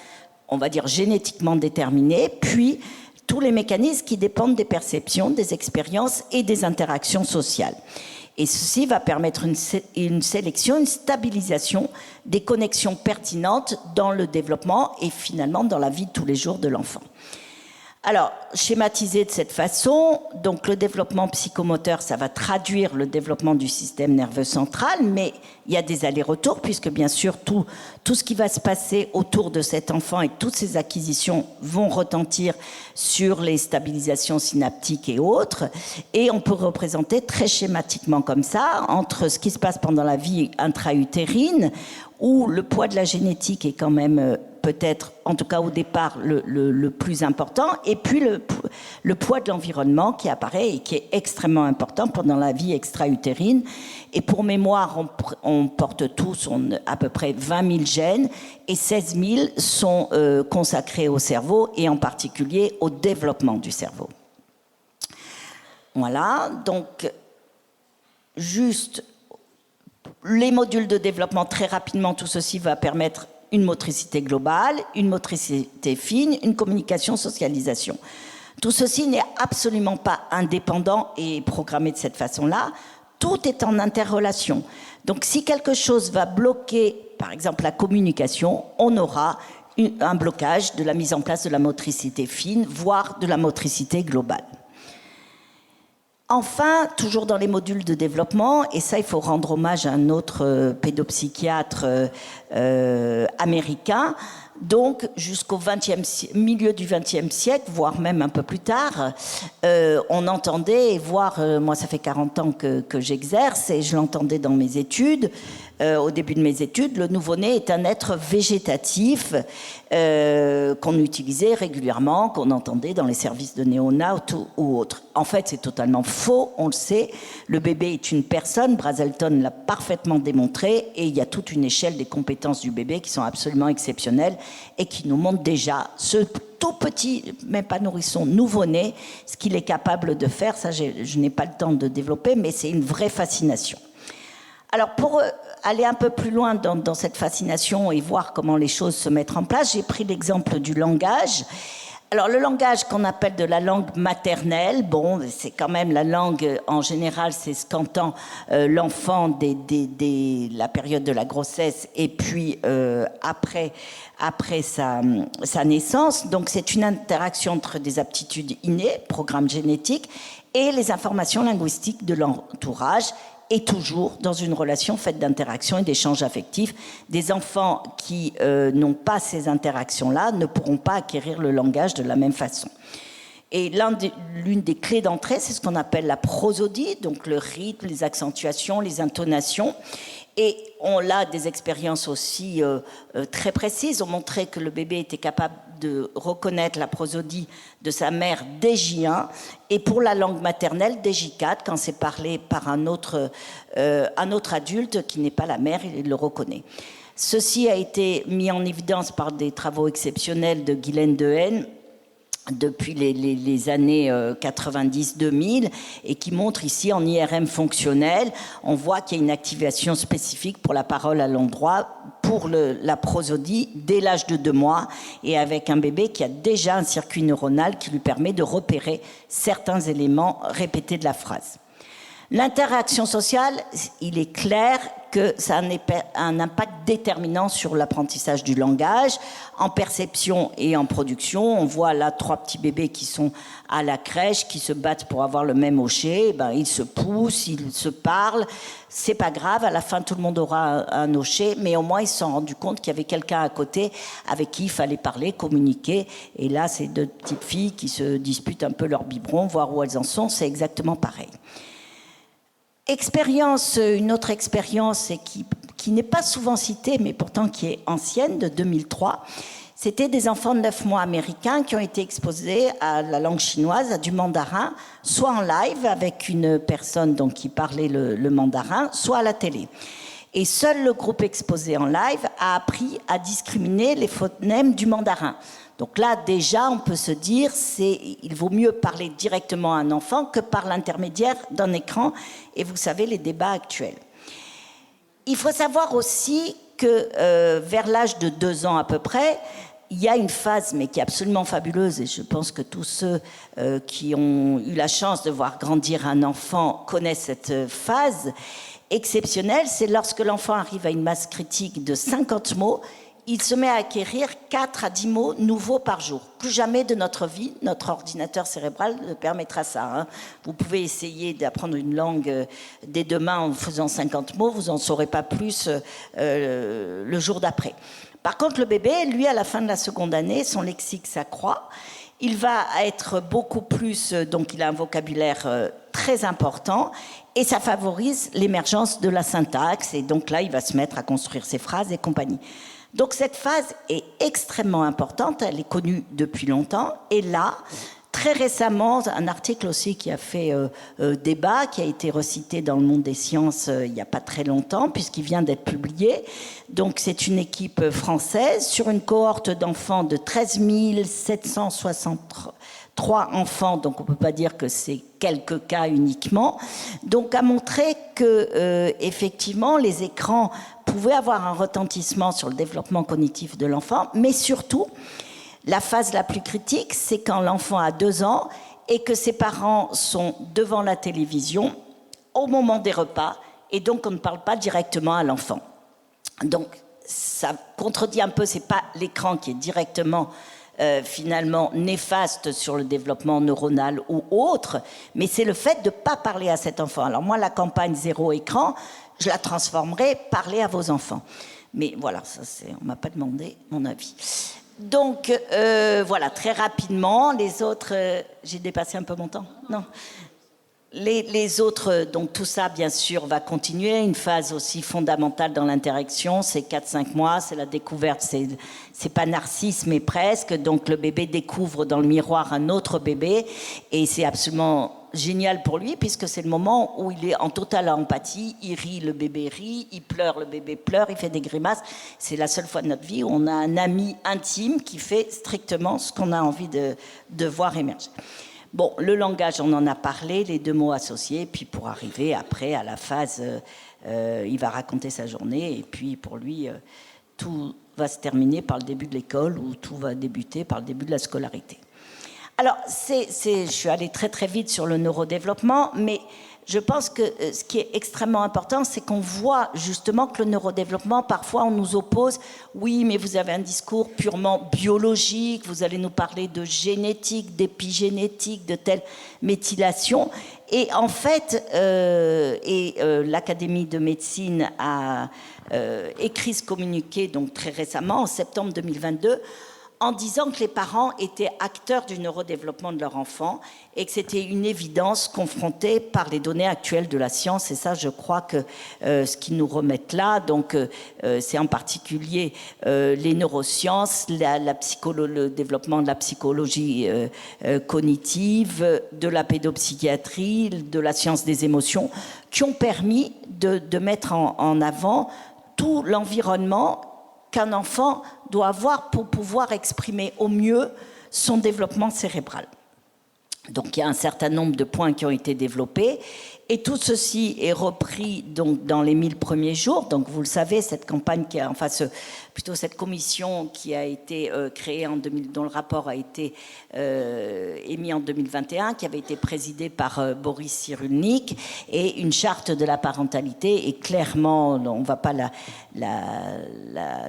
on va dire, génétiquement déterminées, puis tous les mécanismes qui dépendent des perceptions, des expériences et des interactions sociales. Et ceci va permettre une sélection, une stabilisation des connexions pertinentes dans le développement et finalement dans la vie de tous les jours de l'enfant. Alors, schématisé de cette façon, donc le développement psychomoteur, ça va traduire le développement du système nerveux central, mais il y a des allers-retours, puisque bien sûr, tout ce qui va se passer autour de cet enfant et toutes ses acquisitions vont retentir sur les stabilisations synaptiques et autres. Et on peut représenter très schématiquement comme ça, entre ce qui se passe pendant la vie intra-utérine, où le poids de la génétique est quand même peut-être, en tout cas au départ, le plus important, et puis le poids de l'environnement qui apparaît et qui est extrêmement important pendant la vie extra-utérine. Et pour mémoire, on porte tous à peu près 20 000 gènes, et 16 000 sont consacrés au cerveau, et en particulier au développement du cerveau. Voilà, donc juste les modules de développement, très rapidement, tout ceci va permettre une motricité globale, une motricité fine, une communication, socialisation. Tout ceci n'est absolument pas indépendant et programmé de cette façon-là. Tout est en interrelation. Donc si quelque chose va bloquer, par exemple, la communication, on aura un blocage de la mise en place de la motricité fine, voire de la motricité globale. Enfin, toujours dans les modules de développement, et ça il faut rendre hommage à un autre pédopsychiatre américain, donc jusqu'au milieu du XXe siècle, voire même un peu plus tard, on entendait, voire moi ça fait 40 ans que j'exerce et je l'entendais dans mes études, au début de mes études, le nouveau-né est un être végétatif qu'on utilisait régulièrement, qu'on entendait dans les services de néonat ou autres. En fait, c'est totalement faux, on le sait. Le bébé est une personne, Brazelton l'a parfaitement démontré, et il y a toute une échelle des compétences du bébé qui sont absolument exceptionnelles et qui nous montrent déjà ce tout petit, même pas nourrisson, nouveau-né, ce qu'il est capable de faire. Ça, je n'ai pas le temps de développer, mais c'est une vraie fascination. Alors, pour aller un peu plus loin dans cette fascination et voir comment les choses se mettent en place, j'ai pris l'exemple du langage. Alors, le langage qu'on appelle de la langue maternelle, bon, c'est quand même la langue, en général, c'est ce qu'entend l'enfant dès la période de la grossesse et puis après sa naissance. Donc, c'est une interaction entre des aptitudes innées, programme génétique, et les informations linguistiques de l'entourage, et toujours dans une relation faite d'interaction et d'échanges affectifs. Des enfants qui n'ont pas ces interactions-là ne pourront pas acquérir le langage de la même façon. Et l'une des clés d'entrée, c'est ce qu'on appelle la prosodie, donc le rythme, les accentuations, les intonations. Et on a des expériences aussi très précises. On montrait que le bébé était capable de reconnaître la prosodie de sa mère dès J1 et pour la langue maternelle dès J4, quand c'est parlé par un autre adulte qui n'est pas la mère, il le reconnaît. Ceci a été mis en évidence par des travaux exceptionnels de Guylaine Dehaene depuis les années 90-2000 et qui montre ici en IRM fonctionnel, on voit qu'il y a une activation spécifique pour la parole à l'endroit, pour la prosodie dès l'âge de 2 mois et avec un bébé qui a déjà un circuit neuronal qui lui permet de repérer certains éléments répétés de la phrase. L'interaction sociale, il est clair que ça a un impact déterminant sur l'apprentissage du langage, en perception et en production. On voit là 3 petits bébés qui sont à la crèche, qui se battent pour avoir le même hocher. Ils se poussent, ils se parlent. C'est pas grave, à la fin tout le monde aura un hocher, mais au moins ils se sont rendus compte qu'il y avait quelqu'un à côté avec qui il fallait parler, communiquer. Et là, c'est 2 petites filles qui se disputent un peu leur biberon, voir où elles en sont. C'est exactement pareil. Une autre expérience qui n'est pas souvent citée, mais pourtant qui est ancienne, de 2003, c'était des enfants de 9 mois américains qui ont été exposés à la langue chinoise, à du mandarin, soit en live avec une personne donc, qui parlait le mandarin, soit à la télé. Et seul le groupe exposé en live a appris à discriminer les phonèmes du mandarin. Donc là, déjà, on peut se dire il vaut mieux parler directement à un enfant que par l'intermédiaire d'un écran. Et vous savez, les débats actuels. Il faut savoir aussi que vers l'âge de 2 ans à peu près, il y a une phase, mais qui est absolument fabuleuse, et je pense que tous ceux qui ont eu la chance de voir grandir un enfant connaissent cette phase exceptionnelle. C'est lorsque l'enfant arrive à une masse critique de 50 mots, il se met à acquérir 4 à 10 mots nouveaux par jour. Plus jamais de notre vie, notre ordinateur cérébral ne permettra ça. Hein. Vous pouvez essayer d'apprendre une langue dès demain en faisant 50 mots, vous n'en saurez pas plus le jour d'après. Par contre, le bébé, lui, à la fin de la seconde année, son lexique s'accroît. Il va être beaucoup plus, donc il a un vocabulaire très important et ça favorise l'émergence de la syntaxe. Et donc là, il va se mettre à construire ses phrases et compagnie. Donc cette phase est extrêmement importante, elle est connue depuis longtemps. Et là, très récemment, un article aussi qui a fait débat, qui a été recité dans le Monde des Sciences il n'y a pas très longtemps, puisqu'il vient d'être publié. Donc c'est une équipe française sur une cohorte d'enfants de 13 763 enfants, donc on ne peut pas dire que c'est quelques cas uniquement, donc a montré que effectivement les écrans pouvaient avoir un retentissement sur le développement cognitif de l'enfant, mais surtout la phase la plus critique, c'est quand l'enfant a 2 ans et que ses parents sont devant la télévision au moment des repas et donc on ne parle pas directement à l'enfant. Donc ça contredit un peu, c'est pas l'écran qui est directement finalement néfaste sur le développement neuronal ou autre, mais c'est le fait de ne pas parler à cet enfant. Alors moi, la campagne zéro écran, je la transformerai parler à vos enfants. Mais voilà, ça on ne m'a pas demandé mon avis. Donc voilà, très rapidement, les autres, j'ai dépassé un peu mon temps ? Non. Les autres, donc tout ça, bien sûr, va continuer. Une phase aussi fondamentale dans l'interaction, c'est 4-5 mois, c'est la découverte, c'est pas narcisse, mais presque. Donc le bébé découvre dans le miroir un autre bébé, et c'est absolument génial pour lui, puisque c'est le moment où il est en totale empathie. Il rit, le bébé rit, il pleure, le bébé pleure, il fait des grimaces. C'est la seule fois de notre vie où on a un ami intime qui fait strictement ce qu'on a envie de voir émerger. Bon, le langage, on en a parlé, les 2 mots associés, puis pour arriver après à la phase, il va raconter sa journée, et puis pour lui, tout va se terminer par le début de l'école, ou tout va débuter par le début de la scolarité. Alors, je suis allée très très vite sur le neurodéveloppement, mais je pense que ce qui est extrêmement important, c'est qu'on voit justement que le neurodéveloppement, parfois on nous oppose, oui, mais vous avez un discours purement biologique, vous allez nous parler de génétique, d'épigénétique, de telle méthylation. Et en fait, l'Académie de médecine a écrit ce communiqué donc très récemment, en septembre 2022, en disant que les parents étaient acteurs du neurodéveloppement de leur enfant et que c'était une évidence confrontée par les données actuelles de la science. Et ça, je crois que ce qu'ils nous remettent là, donc c'est en particulier les neurosciences, le développement de la psychologie cognitive, de la pédopsychiatrie, de la science des émotions, qui ont permis de mettre en avant tout l'environnement qu'un enfant doit avoir pour pouvoir exprimer au mieux son développement cérébral. Donc il y a un certain nombre de points qui ont été développés et tout ceci est repris donc dans les 1000 premiers jours. Donc vous le savez, cette campagne qui a, enfin plutôt cette commission qui a été créée dont le rapport a été émis en 2021, qui avait été présidée par Boris Cyrulnik, et une charte de la parentalité. Et clairement, on ne va pas la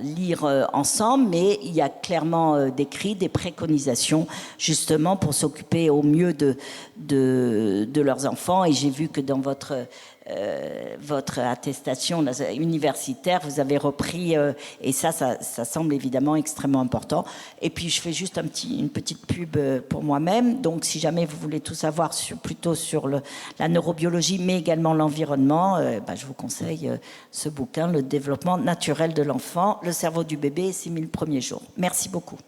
lire ensemble, mais il y a clairement décrit des préconisations justement pour s'occuper au mieux de leurs enfants. Et j'ai vu que dans votre attestation universitaire, vous avez repris, et ça semble évidemment extrêmement important. Et puis je fais juste une petite pub pour moi-même. Donc si jamais vous voulez tout savoir plutôt sur la neurobiologie, mais également l'environnement, je vous conseille ce bouquin, Le développement naturel de l'enfant, le cerveau du bébé et 6000 premiers jours. Merci beaucoup.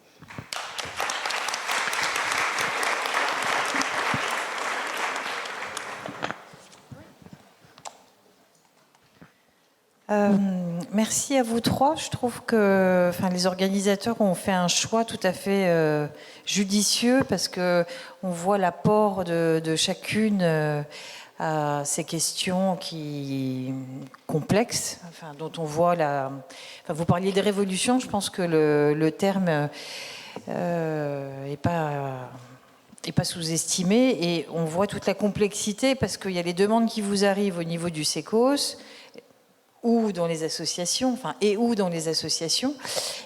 Merci à vous 3. Je trouve que les organisateurs ont fait un choix tout à fait judicieux, parce qu'on voit l'apport de chacune à ces questions complexes, dont on voit vous parliez des révolutions, je pense que le terme n'est pas sous-estimé, et on voit toute la complexité, parce qu'il y a les demandes qui vous arrivent au niveau du SECOS, ou dans les associations, ou dans les associations,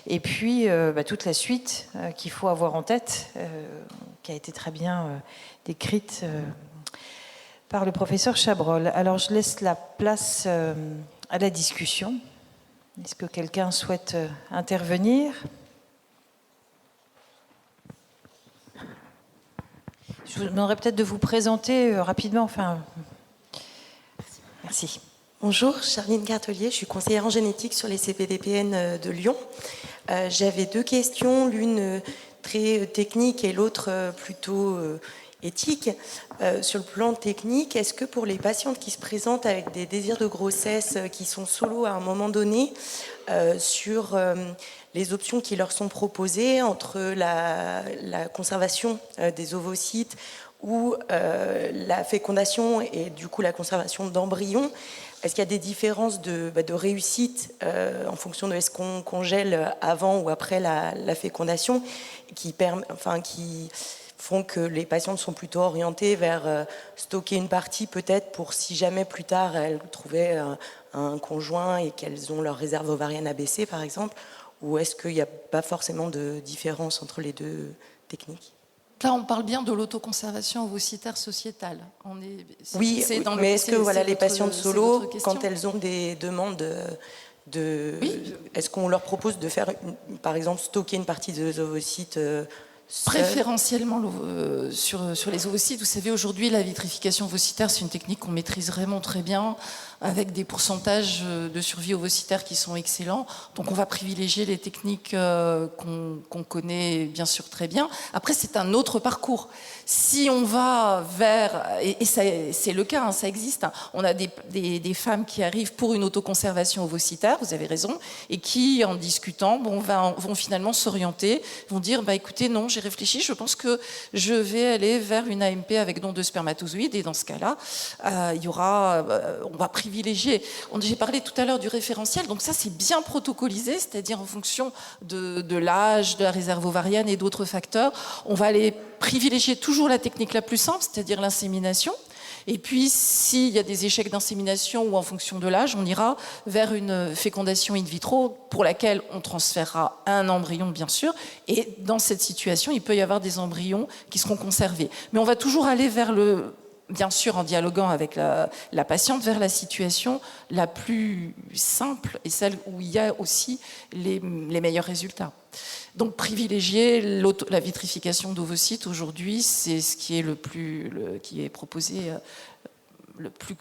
et puis toute la suite qu'il faut avoir en tête, qui a été très bien décrite par le professeur Chabrol. Alors je laisse la place à la discussion. Est-ce que quelqu'un souhaite intervenir ? Je vous demanderais peut-être de vous présenter rapidement. Merci. Bonjour, Charline Cartelier, je suis conseillère en génétique sur les CPDPN de Lyon. J'avais 2 questions, l'une très technique et l'autre plutôt éthique. Sur le plan technique, est-ce que pour les patientes qui se présentent avec des désirs de grossesse qui sont solo à un moment donné, sur les options qui leur sont proposées entre la conservation des ovocytes ou la fécondation et du coup la conservation d'embryons, est-ce qu'il y a des différences de réussite en fonction de est-ce qu'on congèle avant ou après la fécondation qui font que les patientes sont plutôt orientées vers stocker une partie peut-être pour si jamais plus tard elles trouvaient un conjoint et qu'elles ont leur réserve ovarienne abaissée par exemple, ou est-ce qu'il n'y a pas forcément de différence entre les 2 techniques ? Là, on parle bien de l'autoconservation ovocytaire sociétale. Oui, mais est-ce que les patientes solo, quand elles ont des demandes est-ce qu'on leur propose de faire, par exemple, stocker une partie des ovocytes préférentiellement sur les ovocytes. Vous savez, aujourd'hui, la vitrification ovocytaire, c'est une technique qu'on maîtrise vraiment très bien, avec des pourcentages de survie ovocytaire qui sont excellents. Donc, on va privilégier les techniques qu'on connaît bien sûr très bien. Après, c'est un autre parcours. Si on va vers... Et c'est le cas, ça existe. On a des femmes qui arrivent pour une autoconservation ovocytaire, vous avez raison, et qui, en discutant, vont finalement s'orienter, vont dire, écoutez, non, j'ai réfléchi, je pense que je vais aller vers une AMP avec don de spermatozoïdes, et dans ce cas-là, on va privilégier. J'ai parlé tout à l'heure du référentiel, donc ça c'est bien protocolisé, c'est-à-dire en fonction de l'âge, de la réserve ovarienne et d'autres facteurs, on va aller privilégier toujours la technique la plus simple, c'est-à-dire l'insémination. Et puis, s'il y a des échecs d'insémination ou en fonction de l'âge, on ira vers une fécondation in vitro pour laquelle on transférera un embryon, bien sûr. Et dans cette situation, il peut y avoir des embryons qui seront conservés. Mais on va toujours aller vers bien sûr en dialoguant avec la patiente, vers la situation la plus simple et celle où il y a aussi les meilleurs résultats. Donc privilégier la vitrification d'ovocytes aujourd'hui, c'est ce qui est qui est proposé le plus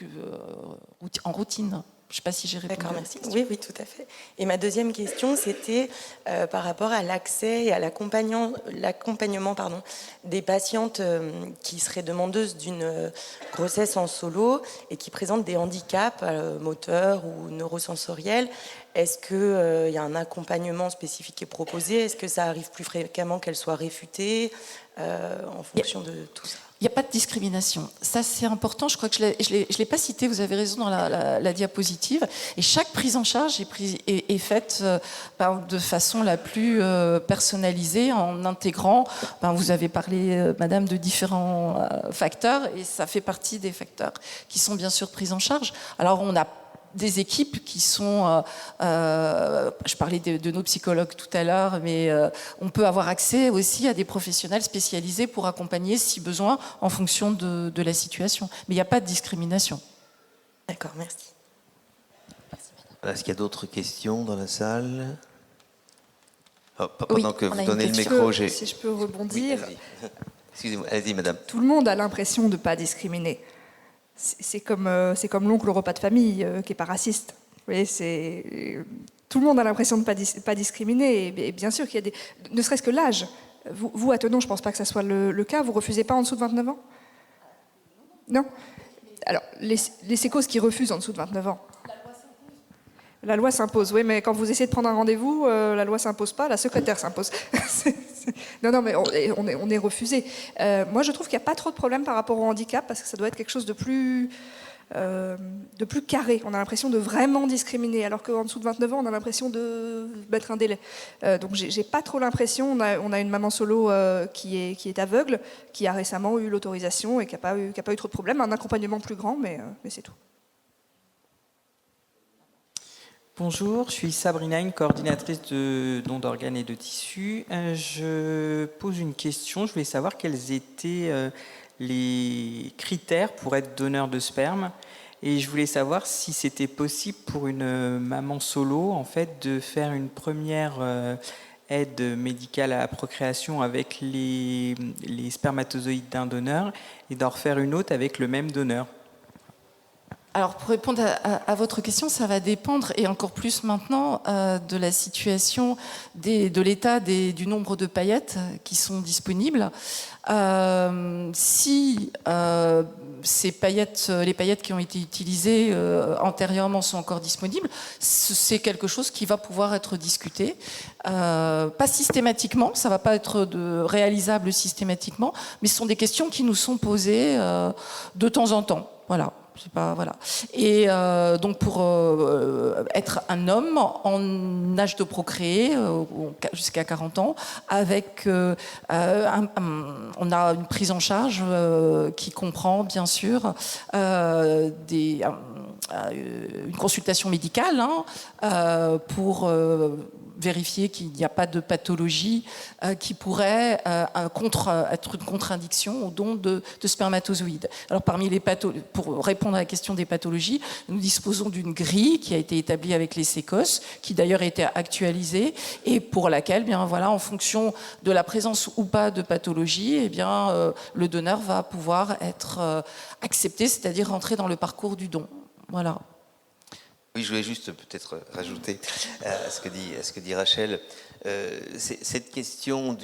en routine. Je ne sais pas si j'ai répondu à la question. Oui, tout à fait. Et ma deuxième question, c'était par rapport à l'accès et à l'accompagnement des patientes qui seraient demandeuses d'une grossesse en solo et qui présentent des handicaps moteurs ou neurosensoriels. Est-ce qu'il y a un accompagnement spécifique qui est proposé ? Est-ce que ça arrive plus fréquemment qu'elles soient réfutées en fonction de tout ça ? Il n'y a pas de discrimination. Ça, c'est important. Je crois que je ne l'ai pas cité, vous avez raison dans la diapositive. Et chaque prise en charge est faite de façon la plus personnalisée en intégrant, vous avez parlé, madame, de différents facteurs, et ça fait partie des facteurs qui sont bien sûr pris en charge. Alors, on a des équipes qui sont, je parlais de nos psychologues tout à l'heure, mais on peut avoir accès aussi à des professionnels spécialisés pour accompagner, si besoin, en fonction de la situation. Mais il n'y a pas de discrimination. D'accord, merci. Est-ce qu'il y a d'autres questions dans la salle ? Pendant que vous donnez le micro, si je peux rebondir. Oui, excusez-moi, allez-y, madame. Tout le monde a l'impression de ne pas discriminer. C'est comme l'oncle au repas de famille qui n'est pas raciste. Vous voyez, tout le monde a l'impression de ne pas discriminer. Et bien sûr qu'il y a des... Ne serait-ce que l'âge. Vous, à Thonon, je ne pense pas que ça soit le cas. Vous ne refusez pas en dessous de 29 ans ? Non ? Alors, les sécos qui refusent en dessous de 29 ans. La loi s'impose, oui, mais quand vous essayez de prendre un rendez-vous, la loi ne s'impose pas, la secrétaire s'impose. Non, mais on est refusé. Moi, je trouve qu'il n'y a pas trop de problème par rapport au handicap, parce que ça doit être quelque chose de plus carré. On a l'impression de vraiment discriminer, alors qu'en dessous de 29 ans, on a l'impression de mettre un délai. Donc, j'ai pas trop l'impression. On a une maman solo qui est aveugle, qui a récemment eu l'autorisation et qui n'a pas eu trop de problèmes. Un accompagnement plus grand, mais c'est tout. Bonjour, je suis Sabrina, une coordinatrice de dons d'organes et de tissus. Je pose une question. Je voulais savoir quels étaient les critères pour être donneur de sperme. Et je voulais savoir si c'était possible pour une maman solo, en fait, de faire une première aide médicale à la procréation avec les spermatozoïdes d'un donneur et d'en refaire une autre avec le même donneur. Alors, pour répondre à votre question, ça va dépendre, et encore plus maintenant, de la situation de l'état du nombre de paillettes qui sont disponibles. Si les paillettes qui ont été utilisées antérieurement sont encore disponibles, c'est quelque chose qui va pouvoir être discuté. Pas systématiquement, ça ne va pas être réalisable systématiquement, mais ce sont des questions qui nous sont posées de temps en temps. Voilà. Voilà. Et donc pour être un homme en âge de procréer jusqu'à 40 ans, avec on a une prise en charge qui comprend bien sûr une consultation médicale pour vérifier qu'il n'y a pas de pathologie qui pourrait être une contre-indication au don de spermatozoïdes. Alors pour répondre à la question des pathologies, nous disposons d'une grille qui a été établie avec les SECOS, qui d'ailleurs a été actualisée, et pour laquelle, bien voilà, en fonction de la présence ou pas de pathologie, eh bien le donneur va pouvoir être accepté, c'est-à-dire rentrer dans le parcours du don. Voilà. Oui, je voulais juste peut-être rajouter à ce que dit Rachel. Cette question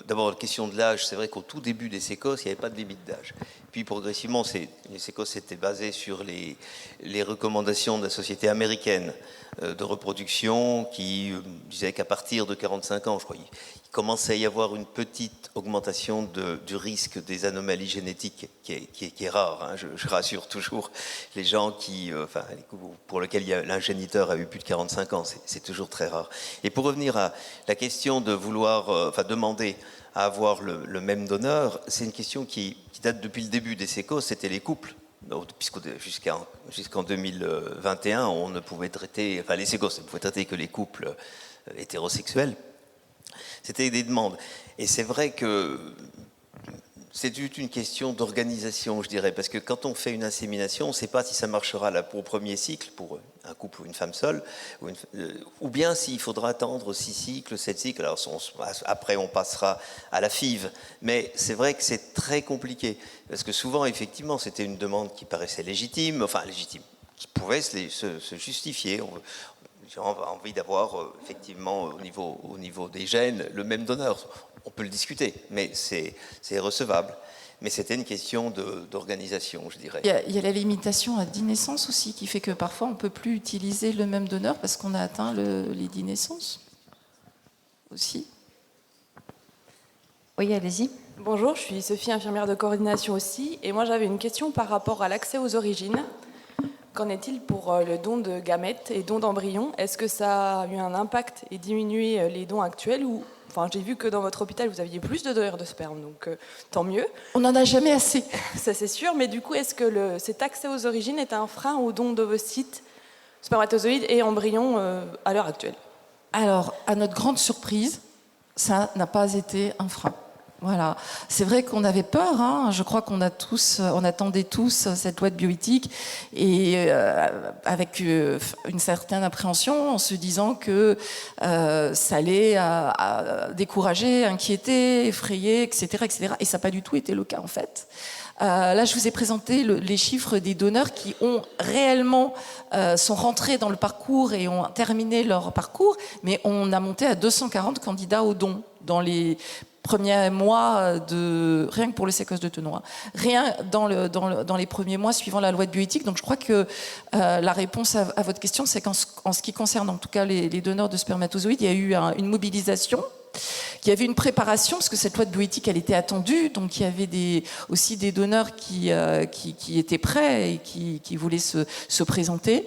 d'abord la question de l'âge, c'est vrai qu'au tout début des SECOS, il n'y avait pas de limite d'âge. Puis progressivement, les SECOS étaient basés sur les recommandations de la Société américaine de reproduction qui disait qu'à partir de 45 ans, je crois, il commençait à y avoir une petite augmentation du risque des anomalies génétiques qui est rare. Hein. Je rassure toujours les gens pour lesquels l'un géniteur a eu plus de 45 ans, c'est toujours très rare. Et pour revenir à la question de vouloir, demander à avoir le même donneur, c'est une question qui date depuis le début des SECOS, c'était les couples. Puisque jusqu'en 2021, on ne pouvait traiter, les SECOS ne pouvaient traiter que les couples hétérosexuels. C'était des demandes. Et c'est vrai que c'est une question d'organisation, je dirais, parce que quand on fait une insémination, on ne sait pas si ça marchera au premier cycle, pour un couple ou une femme seule, ou bien s'il faudra attendre 6 cycles, 7 cycles. Alors après, on passera à la FIV. Mais c'est vrai que c'est très compliqué, parce que souvent, effectivement, c'était une demande qui paraissait légitime, qui pouvait se justifier. On a envie d'avoir, effectivement, au niveau des gènes, le même donneur. On peut le discuter, mais c'est recevable. Mais c'était une question d'organisation, je dirais. Il y a la limitation à 10 naissances aussi, qui fait que parfois on ne peut plus utiliser le même donneur parce qu'on a atteint les 10 naissances aussi. Oui, allez-y. Bonjour, je suis Sophie, infirmière de coordination aussi. Et moi, j'avais une question par rapport à l'accès aux origines. Qu'en est-il pour le don de gamètes et don d'embryons? Est-ce que ça a eu un impact et diminué les dons actuels ou... Enfin, j'ai vu que dans votre hôpital, vous aviez plus de donneurs de sperme, donc tant mieux. On n'en a jamais assez. Ça, c'est sûr, mais du coup, est-ce que cet accès aux origines est un frein au don d'ovocytes, spermatozoïdes et embryons à l'heure actuelle? Alors, à notre grande surprise, ça n'a pas été un frein. Voilà. C'est vrai qu'on avait peur, hein. Je crois qu'on attendait tous cette loi de bioéthique et avec une certaine appréhension en se disant que ça allait décourager, inquiéter, effrayer, etc., etc. Et ça n'a pas du tout été le cas en fait. Là, je vous ai présenté les chiffres des donneurs qui ont réellement sont rentrés dans le parcours et ont terminé leur parcours, mais on a monté à 240 candidats au don dans les premiers mois rien que pour le SECOS de Thonon, rien dans les premiers mois suivant la loi de bioéthique. Donc je crois que la réponse à votre question, c'est qu'en ce qui concerne en tout cas les donneurs de spermatozoïdes, il y a eu une mobilisation qu'il y avait une préparation, parce que cette loi de bioéthique, elle était attendue, donc il y avait aussi des donneurs qui étaient prêts et qui voulaient se présenter.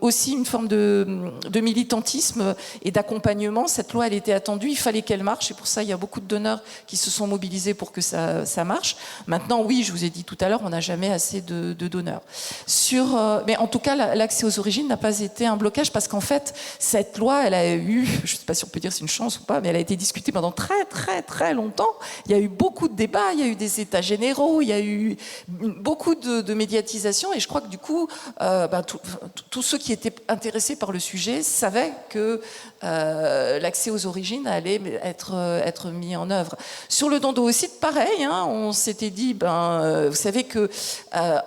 Aussi une forme de militantisme et d'accompagnement. Cette loi, elle était attendue, il fallait qu'elle marche, et pour ça, il y a beaucoup de donneurs qui se sont mobilisés pour que ça marche. Maintenant, oui, je vous ai dit tout à l'heure, on n'a jamais assez de donneurs. Mais en tout cas, l'accès aux origines n'a pas été un blocage, parce qu'en fait, cette loi, elle a eu, je ne sais pas si on peut dire c'est une chance ou pas, mais elle a été discutée pendant très très très longtemps. Il y a eu beaucoup de débats, il y a eu des états généraux, il y a eu beaucoup de médiatisation, et je crois que du coup, tous ceux qui étaient intéressés par le sujet savaient que l'accès aux origines allait être mis en œuvre. Sur le don d'ovocytes, pareil, hein, on s'était dit, vous savez que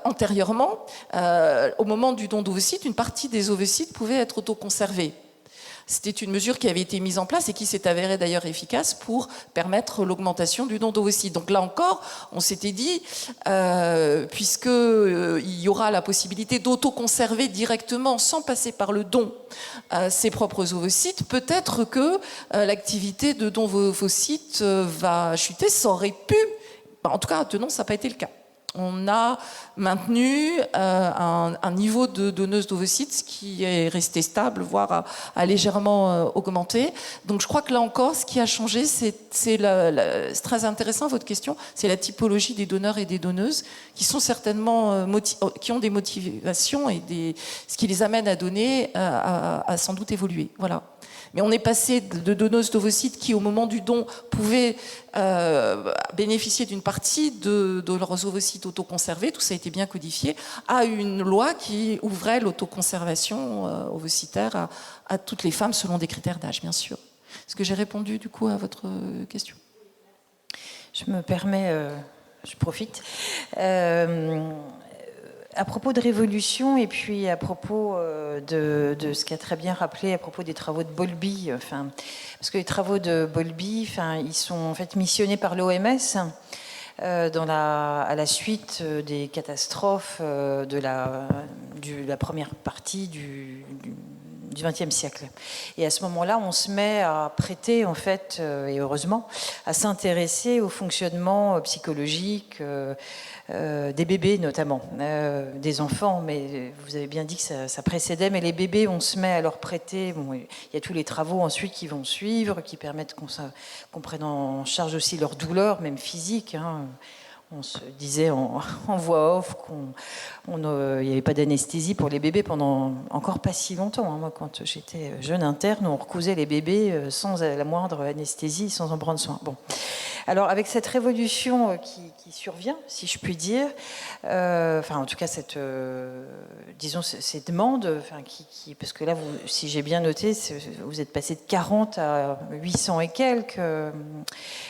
antérieurement, au moment du don d'ovocytes, une partie des ovocytes pouvait être autoconservée. C'était une mesure qui avait été mise en place et qui s'est avérée d'ailleurs efficace pour permettre l'augmentation du don d'ovocytes. Donc là encore, on s'était dit, puisqu'il y aura la possibilité d'autoconserver directement, sans passer par le don, ses propres ovocytes, peut-être que l'activité de don d'ovocytes va chuter. Ça aurait pu, en tout cas, non, ça n'a pas été le cas. On a maintenu un niveau de donneuse d'ovocytes qui est resté stable, voire a légèrement augmenté. Donc je crois que là encore, ce qui a changé, c'est très intéressant votre question, c'est la typologie des donneurs et des donneuses, qui sont certainement qui ont des motivations et ce qui les amène à donner a sans doute évolué. Voilà. Mais on est passé de donneuses d'ovocytes qui, au moment du don, pouvaient bénéficier d'une partie de leurs ovocytes autoconservés, tout ça a été bien codifié, à une loi qui ouvrait l'autoconservation ovocytaire à toutes les femmes selon des critères d'âge, bien sûr. Est-ce que j'ai répondu du coup à votre question ? Je me permets, je profite. À propos de révolution et puis à propos de ce qu'a très bien rappelé à propos des travaux de Bowlby, parce que les travaux de Bowlby, ils sont en fait missionnés par l'OMS à la suite des catastrophes de la première partie du XXe siècle. Et à ce moment-là, on se met à prêter, en fait, et heureusement, à s'intéresser au fonctionnement psychologique des bébés notamment, des enfants, mais vous avez bien dit que ça précédait, mais les bébés, on se met à leur prêter, il y a tous les travaux ensuite qui vont suivre, qui permettent qu'on prenne en charge aussi leur douleur, même physique, hein. On se disait en voix off qu'il n'y avait pas d'anesthésie pour les bébés pendant encore pas si longtemps. Hein. Moi, quand j'étais jeune interne, on recousait les bébés sans la moindre anesthésie, sans en prendre soin. Bon. Alors, avec cette révolution qui survient, si je puis dire, en tout cas, disons, ces demandes, parce que là, si j'ai bien noté, vous êtes passé de 40 à 800 et quelques,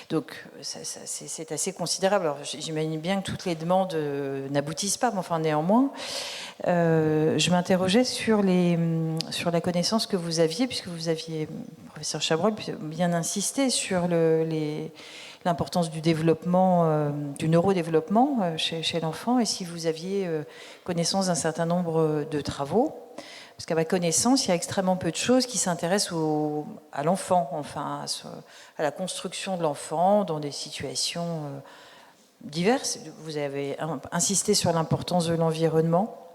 donc c'est assez considérable. Alors, j'imagine bien que toutes les demandes n'aboutissent pas, mais enfin, néanmoins, je m'interrogeais sur la connaissance que vous aviez, puisque vous aviez, professeur Chabrol, bien insisté sur l'importance du développement, du neurodéveloppement chez l'enfant, et si vous aviez connaissance d'un certain nombre de travaux, parce qu'à ma connaissance, il y a extrêmement peu de choses qui s'intéressent à l'enfant, à la construction de l'enfant dans des situations diverses. Vous avez insisté sur l'importance de l'environnement.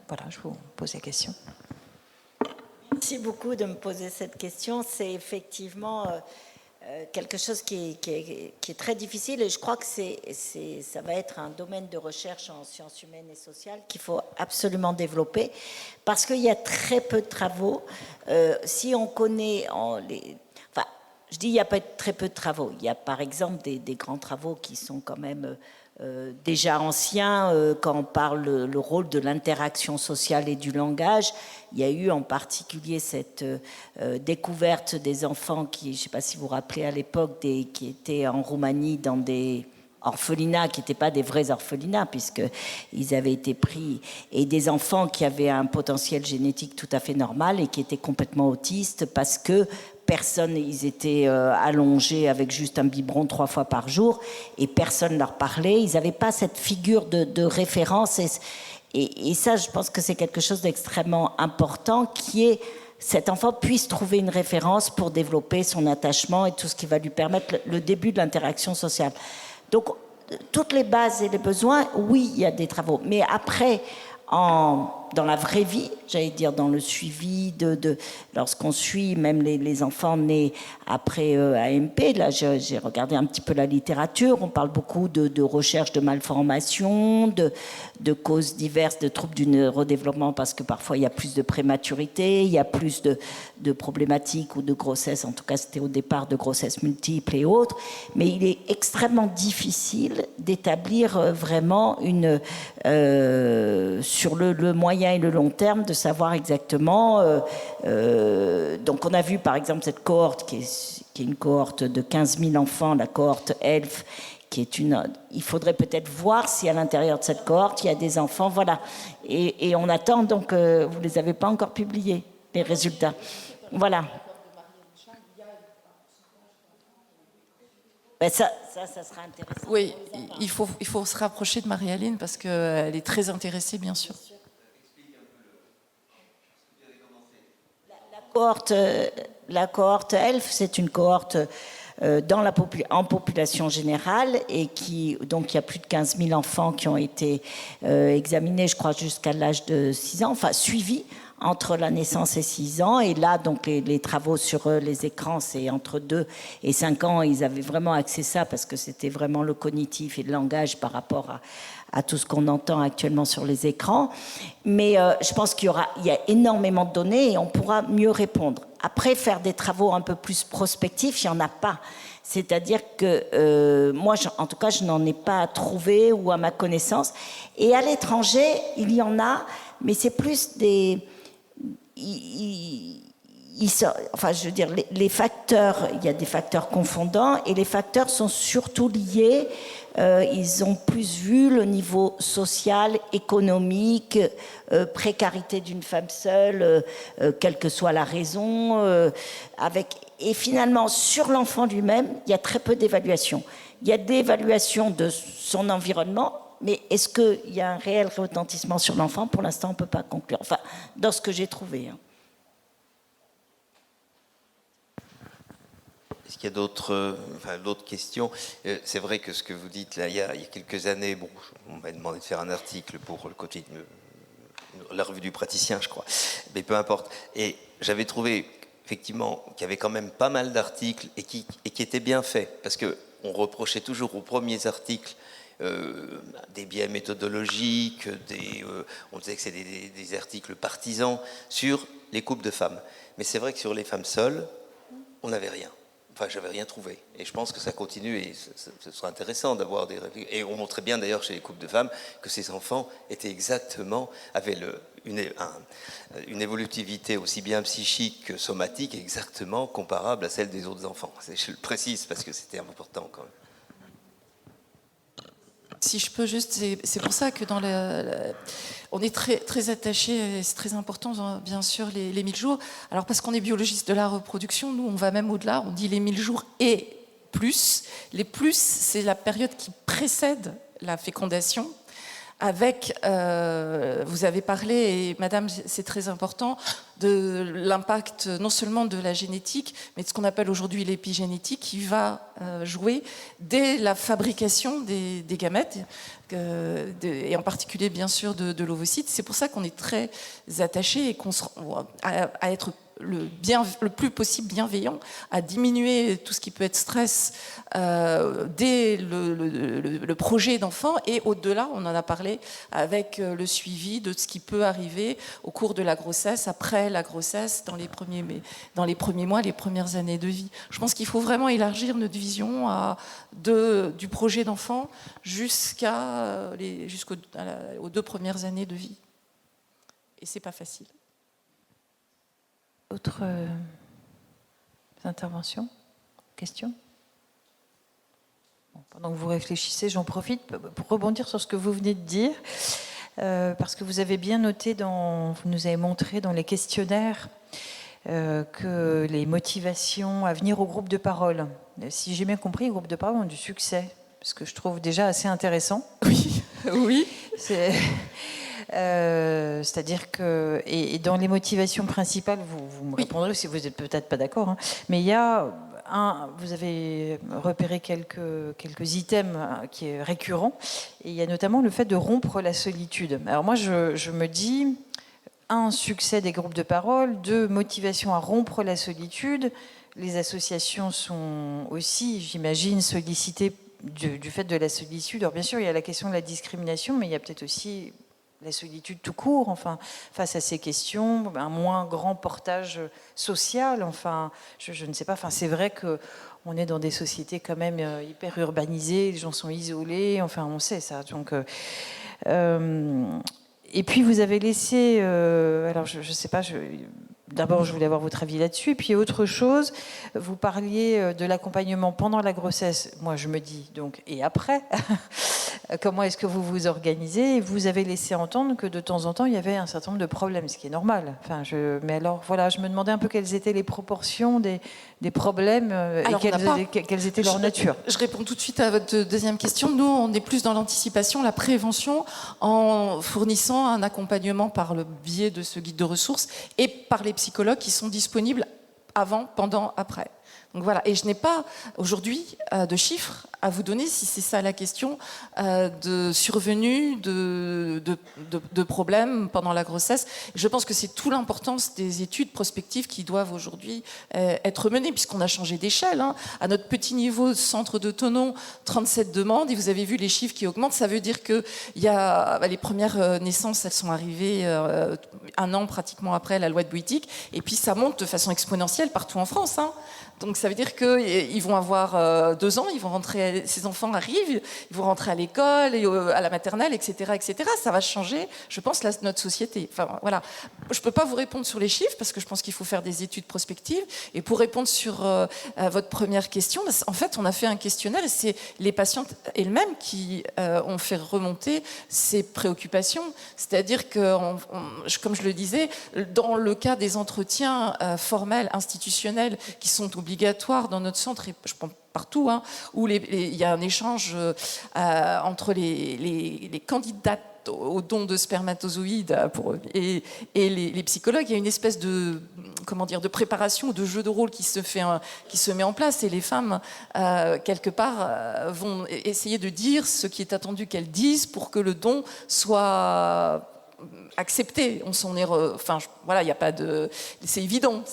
Voilà, je vous pose la question. Merci beaucoup de me poser cette question. C'est effectivement quelque chose qui est très difficile, et je crois que ça va être un domaine de recherche en sciences humaines et sociales qu'il faut absolument développer, parce qu'il y a très peu de travaux. Si on connaît... je dis il y a très peu de travaux. Il y a par exemple des grands travaux qui sont quand même déjà anciens, quand on parle le rôle de l'interaction sociale et du langage. Il y a eu en particulier cette découverte des enfants qui, je ne sais pas si vous vous rappelez à l'époque, qui étaient en Roumanie dans des orphelinats qui n'étaient pas des vrais orphelinats puisqu'ils avaient été pris, et des enfants qui avaient un potentiel génétique tout à fait normal et qui étaient complètement autistes parce que personne, ils étaient allongés avec juste un biberon 3 fois par jour et personne leur parlait. Ils n'avaient pas cette figure de référence et ça, je pense que c'est quelque chose d'extrêmement important qui est cet enfant puisse trouver une référence pour développer son attachement et tout ce qui va lui permettre le début de l'interaction sociale. Donc, toutes les bases et les besoins, oui, il y a des travaux. Mais après, dans la vraie vie, j'allais dire dans le suivi lorsqu'on suit même les enfants nés après AMP, là j'ai regardé un petit peu la littérature, on parle beaucoup de recherche de malformations, de causes diverses de troubles du neurodéveloppement parce que parfois il y a plus de prématurité, il y a plus de problématiques ou de grossesse, en tout cas c'était au départ de grossesses multiples et autres, mais il est extrêmement difficile d'établir vraiment sur le moyen et le long terme de savoir exactement. Donc on a vu par exemple cette cohorte qui est une cohorte de 15 000 enfants, la cohorte ELF, il faudrait peut-être voir si à l'intérieur de cette cohorte il y a des enfants, voilà. Et on attend donc, vous ne les avez pas encore publiés, les résultats. Voilà. Ben ça sera intéressant. Oui, il faut se rapprocher de Marie-Aline parce qu'elle est très intéressée, bien sûr. La cohorte ELF, c'est une cohorte en population générale et donc il y a plus de 15 000 enfants qui ont été examinés, je crois, jusqu'à l'âge de 6 ans, enfin suivis entre la naissance et 6 ans. Et là, donc les travaux sur les écrans, c'est entre 2 et 5 ans. Ils avaient vraiment axé ça parce que c'était vraiment le cognitif et le langage par rapport à tout ce qu'on entend actuellement sur les écrans. Mais je pense qu'il y a énormément de données et on pourra mieux répondre. Après, faire des travaux un peu plus prospectifs, il n'y en a pas. C'est-à-dire que moi, en tout cas, je n'en ai pas trouvé ou à ma connaissance. Et à l'étranger, il y en a, mais c'est plus des... enfin, je veux dire, les facteurs, il y a des facteurs confondants et les facteurs sont surtout liés, ils ont plus vu le niveau social, économique, précarité d'une femme seule, quelle que soit la raison, et finalement, sur l'enfant lui-même, il y a très peu d'évaluation. Il y a d'évaluation de son environnement, mais est-ce qu'il y a un réel retentissement sur l'enfant? Pour l'instant, on ne peut pas conclure. Enfin, dans ce que j'ai trouvé. Est-ce qu'il y a d'autres questions? C'est vrai que ce que vous dites, là, il y a quelques années, bon, on m'a demandé de faire un article pour le côté la revue du praticien, je crois. Mais peu importe. Et j'avais trouvé, effectivement, qu'il y avait quand même pas mal d'articles et qui étaient bien faits. Parce qu'on reprochait toujours aux premiers articles des biais méthodologiques, on disait que c'est des articles partisans sur les couples de femmes. Mais c'est vrai que sur les femmes seules, on n'avait rien. Enfin, j'avais rien trouvé. Et je pense que ça continue et ce sera intéressant d'avoir des réflexions. Et on montrait bien d'ailleurs chez les couples de femmes que ces enfants avaient une évolutivité aussi bien psychique que somatique exactement comparable à celle des autres enfants. Je le précise parce que c'était important quand même. Si je peux juste, c'est pour ça que on est très, très attaché, c'est très important, bien sûr, les 1000 jours. Alors, parce qu'on est biologiste de la reproduction, nous, on va même au-delà, on dit les 1000 jours et plus. Les plus, c'est la période qui précède la fécondation. Avec, vous avez parlé, et madame, c'est très important, de l'impact non seulement de la génétique, mais de ce qu'on appelle aujourd'hui l'épigénétique, qui va jouer dès la fabrication des gamètes, et en particulier, bien sûr, de l'ovocyte. C'est pour ça qu'on est très attaché à être le plus possible bienveillant, à diminuer tout ce qui peut être stress dès le projet d'enfant et au-delà, on en a parlé, avec le suivi de ce qui peut arriver au cours de la grossesse, après la grossesse, dans les premiers mois, les premières années de vie. Je pense qu'il faut vraiment élargir notre vision du projet d'enfant aux 2 premières années de vie. Et c'est pas facile. Autres interventions? Questions? Bon, pendant que vous réfléchissez, j'en profite pour rebondir sur ce que vous venez de dire, parce que vous avez bien noté, vous nous avez montré dans les questionnaires que les motivations à venir au groupe de parole, si j'ai bien compris, les groupes de parole ont du succès, ce que je trouve déjà assez intéressant. Oui, oui. C'est-à-dire que, et dans les motivations principales, vous me répondrez si vous n'êtes peut-être pas d'accord, hein, mais il y a vous avez repéré quelques items qui est récurrent, et il y a notamment le fait de rompre la solitude. Alors moi, je me dis, un, succès des groupes de parole, deux, motivation à rompre la solitude. Les associations sont aussi, j'imagine, sollicitées du fait de la solitude. Alors bien sûr, il y a la question de la discrimination, mais il y a peut-être aussi la solitude tout court, enfin, face à ces questions, un moins grand portage social, enfin, je ne sais pas, enfin, c'est vrai qu'on est dans des sociétés quand même hyper urbanisées, les gens sont isolés, enfin, on sait ça, donc... et puis vous avez laissé, alors je ne sais pas, d'abord je voulais avoir votre avis là-dessus, et puis autre chose, vous parliez de l'accompagnement pendant la grossesse, moi je me dis donc, et après, comment est-ce que vous vous organisez, et vous avez laissé entendre que de temps en temps il y avait un certain nombre de problèmes, ce qui est normal, enfin, mais alors voilà, je me demandais un peu quelles étaient les proportions des problèmes, alors, et quelles étaient leur nature. Je réponds tout de suite à votre deuxième question. Nous, on est plus dans l'anticipation, la prévention, en fournissant un accompagnement par le biais de ce guide de ressources et par les psychologues qui sont disponibles avant, pendant, après. Donc voilà, et je n'ai pas aujourd'hui de chiffres à vous donner, si c'est ça la question, de survenue, de problèmes pendant la grossesse. Je pense que c'est toute l'importance des études prospectives qui doivent aujourd'hui être menées, puisqu'on a changé d'échelle. Hein. À notre petit niveau, centre de Thonon, 37 demandes, et vous avez vu les chiffres qui augmentent. Ça veut dire que les premières naissances, elles sont arrivées un an pratiquement après la loi de Bouygues, et puis ça monte de façon exponentielle partout en France. Hein. Donc ça veut dire qu'ils vont avoir 2 ans, ils vont rentrer, ces enfants arrivent, ils vont rentrer à l'école, et à la maternelle, etc., etc. Ça va changer, je pense, notre société. Enfin, voilà. Je ne peux pas vous répondre sur les chiffres, parce que je pense qu'il faut faire des études prospectives. Et pour répondre sur votre première question, en fait, on a fait un questionnaire, et c'est les patientes elles-mêmes qui ont fait remonter ces préoccupations. C'est-à-dire que, comme je le disais, dans le cas des entretiens formels, institutionnels, qui sont obligatoires dans notre centre, et je pense partout, hein, où il y a un échange entre les candidates au don de spermatozoïdes et les psychologues, il y a une espèce de préparation, de jeu de rôle qui se met en place, et les femmes quelque part vont essayer de dire ce qui est attendu qu'elles disent pour que le don soit accepté. On s'en est, voilà, il n'y a pas de, c'est évident.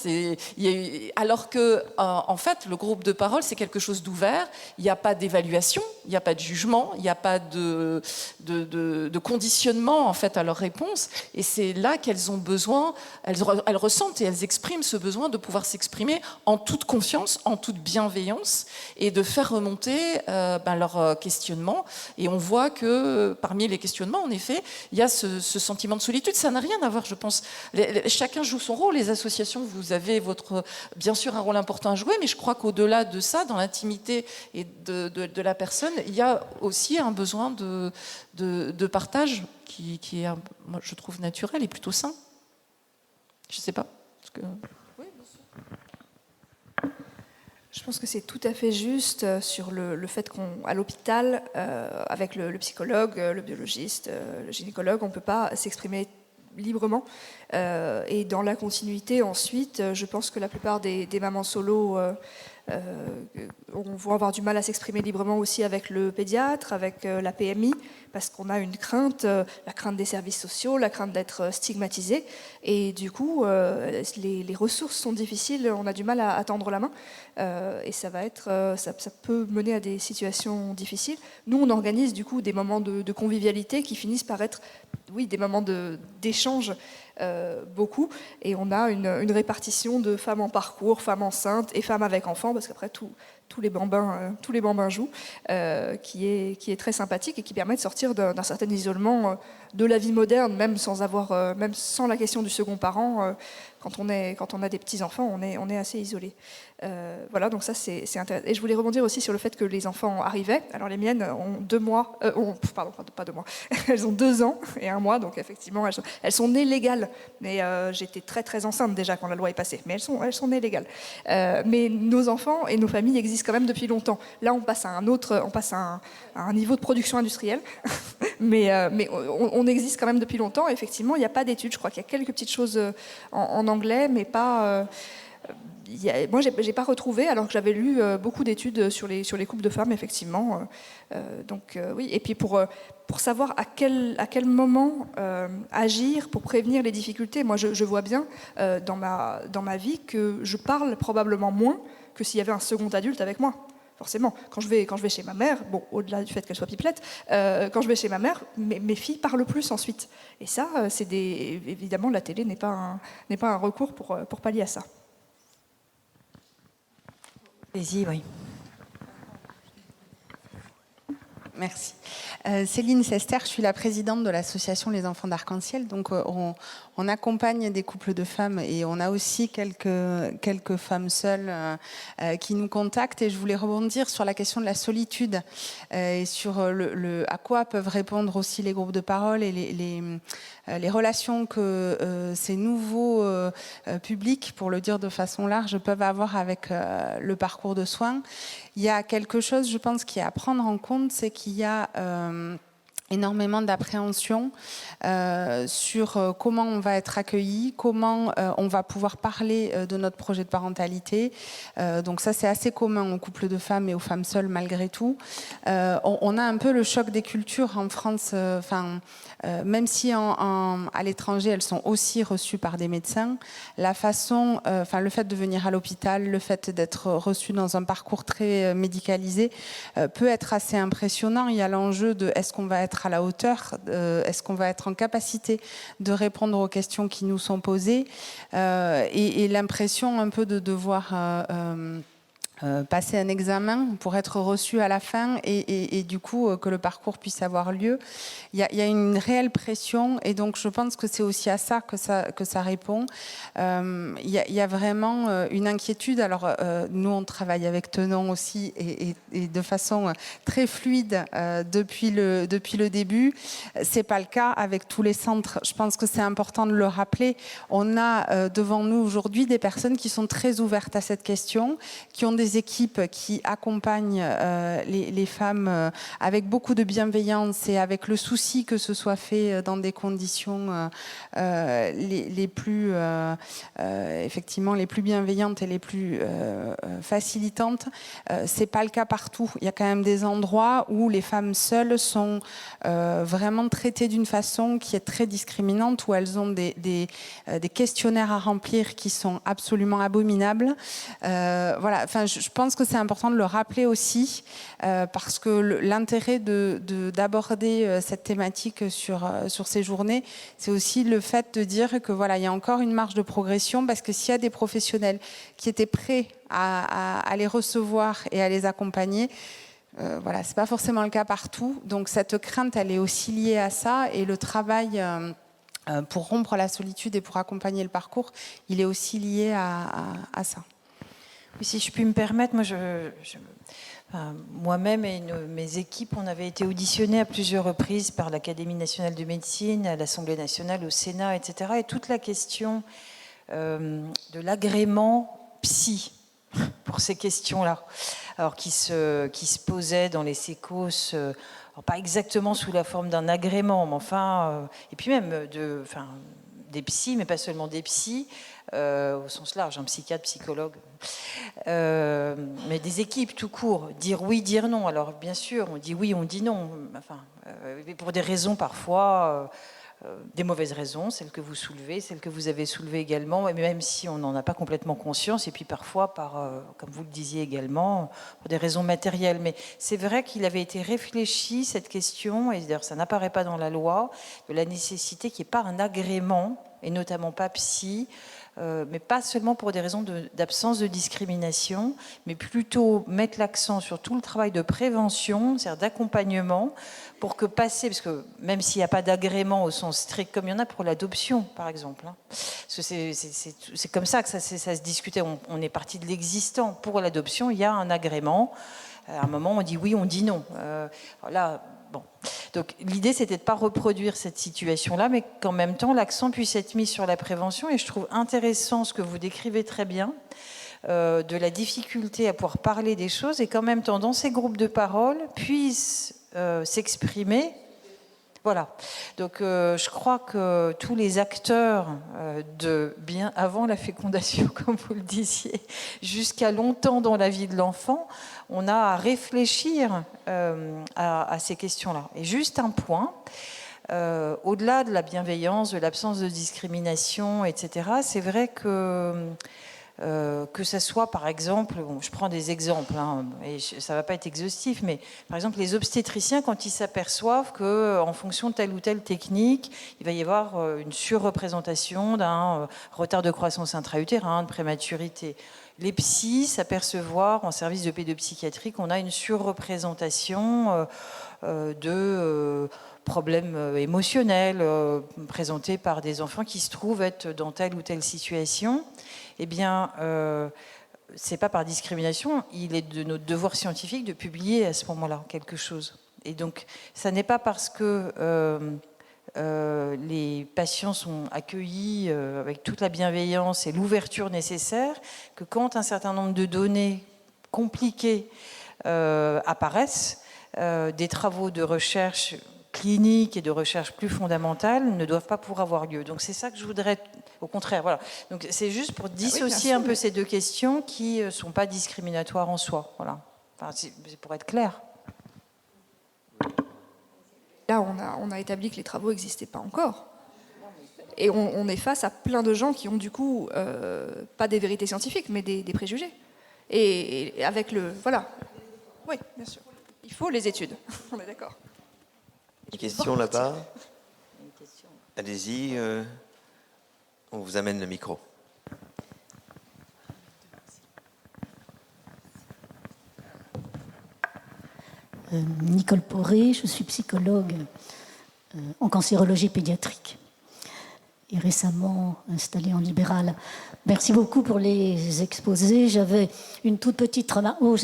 Alors que, en fait, le groupe de parole, c'est quelque chose d'ouvert. Il n'y a pas d'évaluation, il n'y a pas de jugement, il n'y a pas de conditionnement en fait à leur réponse. Et c'est là qu'elles ont besoin. Elles ressentent et elles expriment ce besoin de pouvoir s'exprimer en toute confiance, en toute bienveillance, et de faire remonter leur questionnement. Et on voit que parmi les questionnements, en effet, il y a ce sentiment de solitude. Ça n'a rien à voir, je pense. Chacun joue son rôle. Les associations, vous avez bien sûr un rôle important à jouer, mais je crois qu'au-delà de ça, dans l'intimité et de la personne, il y a aussi un besoin de partage qui est, moi, je trouve, naturel et plutôt sain. Je ne sais pas. Oui, bien sûr. Je pense que c'est tout à fait juste sur le fait qu'à l'hôpital, avec le psychologue, le biologiste, le gynécologue, on ne peut pas s'exprimer librement. Et dans la continuité, ensuite, je pense que la plupart des mamans solo vont avoir du mal à s'exprimer librement aussi avec le pédiatre, avec la PMI, parce qu'on a une crainte, la crainte des services sociaux, la crainte d'être stigmatisé. Et du coup, les ressources sont difficiles, on a du mal à tendre la main. Et ça peut mener à des situations difficiles. Nous, on organise du coup des moments de convivialité qui finissent par être, oui, des moments d'échange beaucoup. Et on a une répartition de femmes en parcours, femmes enceintes et femmes avec enfants, parce qu'après tous les bambins jouent, qui est très sympathique et qui permet de sortir d'un certain isolement de la vie moderne, même sans la question du second parent. Quand on a des petits enfants, on est assez isolé. Voilà, donc ça c'est intéressant. Et je voulais rebondir aussi sur le fait que les enfants arrivaient. Alors les miennes ont 2 mois, pardon, pas 2 mois. Elles ont 2 ans et 1 mois, donc effectivement elles sont nées légales. Mais j'étais très très enceinte déjà quand la loi est passée. Mais elles sont nées légales. Mais nos enfants et nos familles existent existe quand même depuis longtemps. Là, on passe à un niveau de production industrielle, mais on existe quand même depuis longtemps. Effectivement, il n'y a pas d'études. Je crois qu'il y a quelques petites choses en anglais, mais pas... moi, j'ai pas retrouvé, alors que j'avais lu beaucoup d'études sur les couples de femmes, effectivement. Oui. Et puis pour savoir à quel moment agir pour prévenir les difficultés, moi, je vois bien dans ma vie que je parle probablement moins que s'il y avait un second adulte avec moi. Forcément, quand je vais chez ma mère, bon, au-delà du fait qu'elle soit pipelette, quand je vais chez ma mère, mes filles parlent plus ensuite. Et ça, évidemment, la télé n'est pas un recours pour pallier à ça. Allez-y, oui. Merci. Céline Sester, je suis la présidente de l'association Les Enfants d'Arc-en-Ciel. Donc, on accompagne des couples de femmes et on a aussi quelques femmes seules qui nous contactent. Et je voulais rebondir sur la question de la solitude et sur à quoi peuvent répondre aussi les groupes de parole et les relations que ces nouveaux publics, pour le dire de façon large, peuvent avoir avec le parcours de soins. Il y a quelque chose, je pense, qui est à prendre en compte, c'est qu'il y a énormément d'appréhension sur comment on va être accueilli, comment on va pouvoir parler de notre projet de parentalité. Donc ça, c'est assez commun aux couples de femmes et aux femmes seules malgré tout. On a un peu le choc des cultures en France. Même si à l'étranger, elles sont aussi reçues par des médecins, le fait de venir à l'hôpital, le fait d'être reçu dans un parcours très médicalisé peut être assez impressionnant. Il y a l'enjeu de est-ce qu'on va être à la hauteur, est-ce qu'on va être en capacité de répondre aux questions qui nous sont posées, et l'impression un peu de devoir passer un examen pour être reçu à la fin et du coup que le parcours puisse avoir lieu. Il y a une réelle pression et donc je pense que c'est aussi à ça que ça répond. Il y a vraiment une inquiétude. Alors nous on travaille avec Tenon aussi et de façon très fluide depuis le début. C'est pas le cas avec tous les centres. Je pense que c'est important de le rappeler. On a devant nous aujourd'hui des personnes qui sont très ouvertes à cette question, qui ont des équipes qui accompagnent les femmes avec beaucoup de bienveillance et avec le souci que ce soit fait dans des conditions les plus effectivement les plus bienveillantes et les plus facilitantes. C'est pas le cas partout. Il y a quand même des endroits où les femmes seules sont vraiment traitées d'une façon qui est très discriminante, où elles ont des questionnaires à remplir qui sont absolument abominables. Voilà. Enfin, je pense que c'est important de le rappeler aussi parce que l'intérêt d'aborder cette thématique sur ces journées, c'est aussi le fait de dire que voilà, il y a encore une marge de progression parce que s'il y a des professionnels qui étaient prêts à les recevoir et à les accompagner, voilà, c'est pas forcément le cas partout. Donc cette crainte, elle est aussi liée à ça et le travail pour rompre la solitude et pour accompagner le parcours, il est aussi lié à ça. Oui, si je puis me permettre, moi-même et mes équipes, on avait été auditionnés à plusieurs reprises par l'Académie nationale de médecine, à l'Assemblée nationale, au Sénat, etc. Et toute la question de l'agrément psy pour ces questions-là, alors qui se posait dans les sécos, pas exactement sous la forme d'un agrément, mais enfin, et puis même des psys, mais pas seulement des psys, au sens large, un psychiatre, psychologue, mais des équipes tout court, dire oui, dire non. Alors bien sûr, on dit oui, on dit non, enfin, pour des raisons parfois, des mauvaises raisons, celles que vous soulevez, celles que vous avez soulevées également, même si on n'en a pas complètement conscience, et puis parfois, comme vous le disiez également, pour des raisons matérielles. Mais c'est vrai qu'il avait été réfléchi, cette question, et d'ailleurs ça n'apparaît pas dans la loi, de la nécessité qu'il n'y ait pas un agrément, et notamment pas psy, mais pas seulement pour des raisons d'absence de discrimination, mais plutôt mettre l'accent sur tout le travail de prévention, c'est-à-dire d'accompagnement, pour que parce que même s'il n'y a pas d'agrément au sens strict, comme il y en a pour l'adoption, par exemple, parce que c'est comme ça que ça se discutait, on est parti de l'existant. Pour l'adoption, il y a un agrément. À un moment, on dit oui, on dit non. Là, bon. Donc l'idée, c'était de ne pas reproduire cette situation-là, mais qu'en même temps, l'accent puisse être mis sur la prévention. Et je trouve intéressant ce que vous décrivez très bien, de la difficulté à pouvoir parler des choses et qu'en même temps, dans ces groupes de parole, puissent s'exprimer. Voilà. Donc, je crois que tous les acteurs de bien avant la fécondation, comme vous le disiez, jusqu'à longtemps dans la vie de l'enfant, on a à réfléchir à ces questions-là. Et juste un point, au-delà de la bienveillance, de l'absence de discrimination, etc., c'est vrai que ça soit, par exemple, bon, je prends des exemples, hein, et ça ne va pas être exhaustif, mais par exemple, les obstétriciens, quand ils s'aperçoivent qu'en fonction de telle ou telle technique, il va y avoir une surreprésentation d'un retard de croissance intra-utérin, de prématurité. Les psys s'apercevoir en service de pédopsychiatrie qu'on a une surreprésentation de problèmes émotionnels présentés par des enfants qui se trouvent être dans telle ou telle situation. Eh bien, c'est pas par discrimination, il est de notre devoir scientifique de publier à ce moment-là quelque chose. Et donc, ça n'est pas parce que les patients sont accueillis avec toute la bienveillance et l'ouverture nécessaire que quand un certain nombre de données compliquées apparaissent, des travaux de recherche clinique et de recherche plus fondamentale ne doivent pas pouvoir avoir lieu. Donc c'est ça que je voudrais, au contraire, voilà. Donc c'est juste pour dissocier un peu ces deux questions qui ne sont pas discriminatoires en soi. Voilà. Enfin, c'est pour être clair. Là, on a établi que les travaux n'existaient pas encore. Et on est face à plein de gens qui ont du coup, pas des vérités scientifiques, mais des préjugés. Et avec le... Voilà. Oui, bien sûr. Il faut les études. On est d'accord. Une question là-bas. Allez-y, on vous amène le micro. Nicole Poré, je suis psychologue en cancérologie pédiatrique et récemment installée en libéral. Merci beaucoup pour les exposés. J'avais une toute petite remarque. Oh,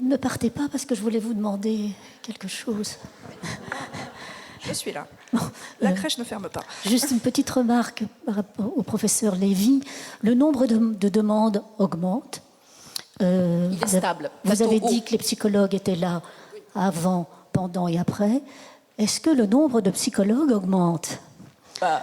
ne partez pas parce que je voulais vous demander quelque chose. Je suis là. Bon, la crèche ne ferme pas. Juste une petite remarque par rapport au professeur Lévy. Le nombre de demandes augmente. Il est stable. Vous avez dit que les psychologues étaient là avant, pendant et après. Est-ce que le nombre de psychologues augmente ?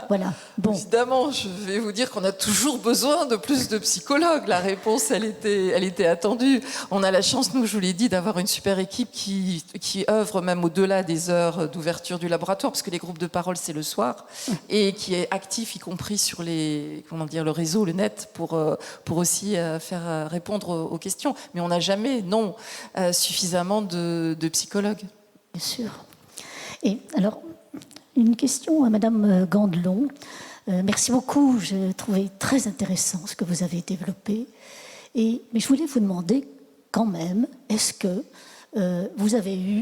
Voilà. Bon. Évidemment, je vais vous dire qu'on a toujours besoin de plus de psychologues. La réponse, elle était attendue. On a la chance, nous, je vous l'ai dit, d'avoir une super équipe qui œuvre même au-delà des heures d'ouverture du laboratoire, parce que les groupes de parole, c'est le soir, et qui est actif, y compris sur le réseau, le net, pour aussi faire répondre aux questions. Mais on n'a jamais, suffisamment de psychologues. Bien sûr. Et alors, une question à Madame Gandelon. Merci beaucoup, j'ai trouvé très intéressant ce que vous avez développé. Mais je voulais vous demander quand même, est-ce que vous avez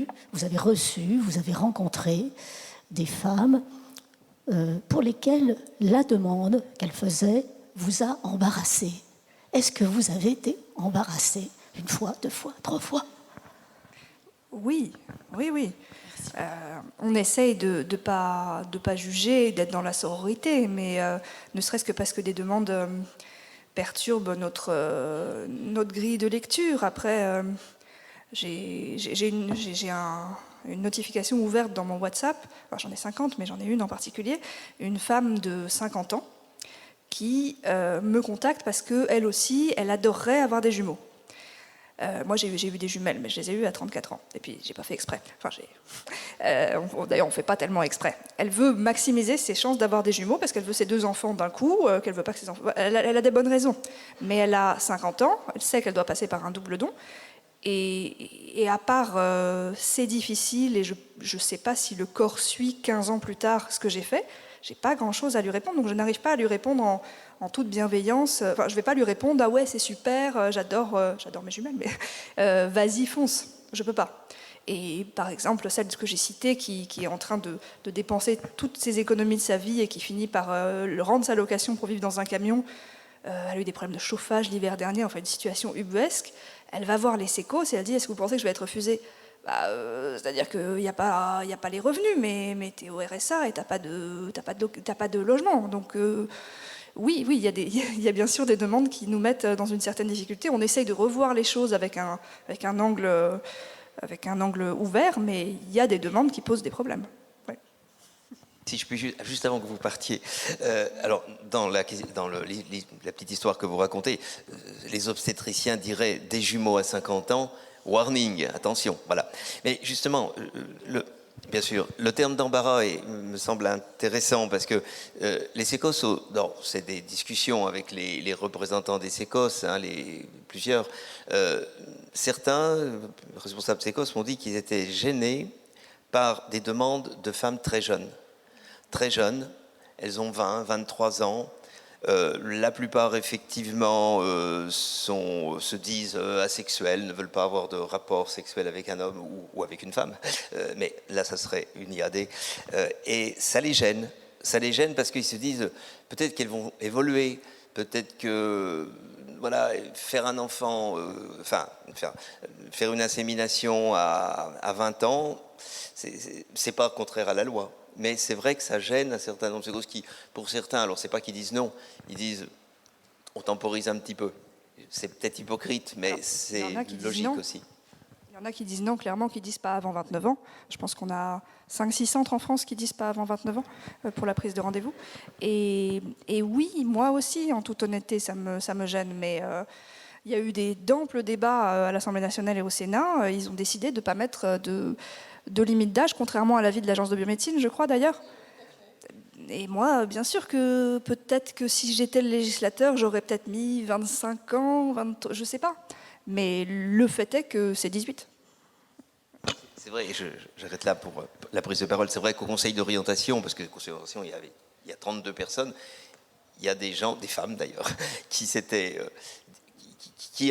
reçu, vous avez rencontré des femmes pour lesquelles la demande qu'elles faisaient vous a embarrassé? Est-ce que vous avez été embarrassé une fois, 2 fois, 3 fois? Oui. On essaye de pas juger, d'être dans la sororité, mais ne serait-ce que parce que des demandes perturbent notre grille de lecture. Après, j'ai une notification ouverte dans mon WhatsApp, enfin, j'en ai 50, mais j'en ai une en particulier, une femme de 50 ans qui me contacte parce qu'elle aussi, elle adorerait avoir des jumeaux. Moi, j'ai eu des jumelles, mais je les ai eues à 34 ans. Et puis, j'ai pas fait exprès. Enfin, d'ailleurs, on fait pas tellement exprès. Elle veut maximiser ses chances d'avoir des jumeaux parce qu'elle veut ses 2 enfants d'un coup, qu'elle veut pas que ses enfants... Elle a des bonnes raisons. Mais elle a 50 ans, elle sait qu'elle doit passer par un double don. Et à part, c'est difficile, et je sais pas si le corps suit 15 ans plus tard ce que j'ai fait, j'ai pas grand-chose à lui répondre, donc je n'arrive pas à lui répondre en toute bienveillance. Enfin, je vais pas lui répondre « Ah ouais, c'est super, j'adore mes jumelles, mais vas-y, fonce ». Je peux pas. Et par exemple, celle que j'ai citée, qui est en train de dépenser toutes ses économies de sa vie et qui finit par rendre sa location pour vivre dans un camion, elle a eu des problèmes de chauffage l'hiver dernier, enfin une situation ubuesque. Elle va voir les sécos et elle dit « Est-ce que vous pensez que je vais être refusée ?» C'est-à-dire qu'il n'y a pas les revenus, mais tu es au RSA et tu n'as pas de logement. Donc Oui, il y a bien sûr des demandes qui nous mettent dans une certaine difficulté. On essaye de revoir les choses avec un angle ouvert, mais il y a des demandes qui posent des problèmes. Ouais. Si je puis juste avant que vous partiez, alors dans la petite histoire que vous racontez, les obstétriciens diraient des jumeaux à 50 ans, warning, attention, voilà. Mais justement, bien sûr, le terme d'embarras me semble intéressant parce que les sécos, c'est des discussions avec les représentants des sécos, hein, plusieurs. Certains responsables sécos m'ont dit qu'ils étaient gênés par des demandes de femmes très jeunes. Très jeunes, elles ont 20, 23 ans. La plupart, effectivement, se disent asexuels, ne veulent pas avoir de rapport sexuel avec un homme ou avec une femme. Mais là, ça serait une IAD. Et ça les gêne. Ça les gêne parce qu'ils se disent peut-être qu'elles vont évoluer, peut-être que voilà, faire un enfant, faire une insémination à 20 ans, c'est pas contraire à la loi. Mais c'est vrai que ça gêne un certain nombre de choses qui, pour certains, alors c'est pas qu'ils disent non, ils disent on temporise un petit peu. C'est peut-être hypocrite, mais c'est logique aussi. Il y en a qui disent non, clairement, qui disent pas avant 29 ans. Je pense qu'on a 5-6 centres en France qui disent pas avant 29 ans pour la prise de rendez-vous. Et oui, moi aussi, en toute honnêteté, ça me gêne, mais il y a eu d'amples débats à l'Assemblée nationale et au Sénat. Ils ont décidé de ne pas mettre de limite d'âge, contrairement à l'avis de l'Agence de biomédecine, je crois d'ailleurs. Et moi, bien sûr que peut-être que si j'étais le législateur, j'aurais peut-être mis 25 ans, 20, je sais pas. Mais le fait est que c'est 18. C'est vrai, et j'arrête là pour la prise de parole. C'est vrai qu'au Conseil d'orientation, parce que le Conseil d'orientation, il y a 32 personnes, il y a des gens, des femmes d'ailleurs, qui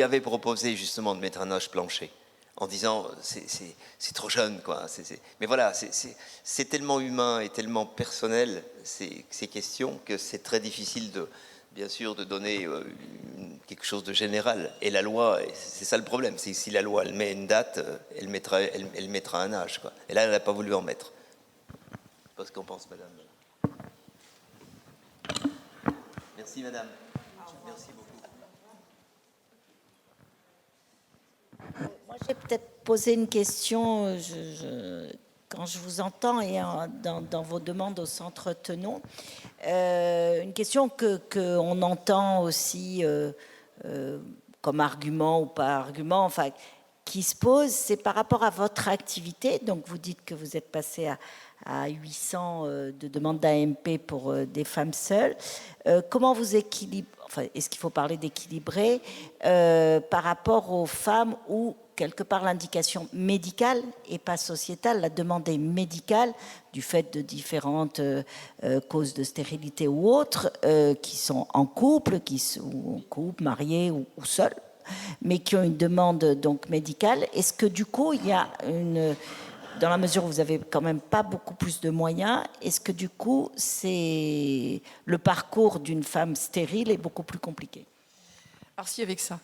avaient proposé justement de mettre un âge plancher, en disant c'est trop jeune, quoi. Mais voilà, c'est tellement humain et tellement personnel ces questions que c'est très difficile bien sûr de donner quelque chose de général. Et la loi, c'est ça le problème, c'est que si la loi elle met une date, elle mettra un âge, quoi. Et là, elle n'a pas voulu en mettre. Je sais pas ce qu'en pense madame. Merci madame. Merci beaucoup. Moi, j'ai peut-être posé une question, quand je vous entends et dans vos demandes au centre Tenon, une question qu'on entend aussi comme argument ou pas argument, enfin, qui se pose, c'est par rapport à votre activité. Donc, vous dites que vous êtes passé à 800 de demandes d'AMP pour des femmes seules. Comment vous équilibrez, enfin, est-ce qu'il faut parler d'équilibrer par rapport aux femmes où, quelque part, l'indication médicale et pas sociétale, la demande est médicale du fait de différentes causes de stérilité ou autres, qui sont en couple, mariés ou seuls, mais qui ont une demande donc médicale. Est-ce que du coup, il y a dans la mesure où vous avez quand même pas beaucoup plus de moyens, est-ce que du coup, le parcours d'une femme stérile est beaucoup plus compliqué ? Alors si, avec ça.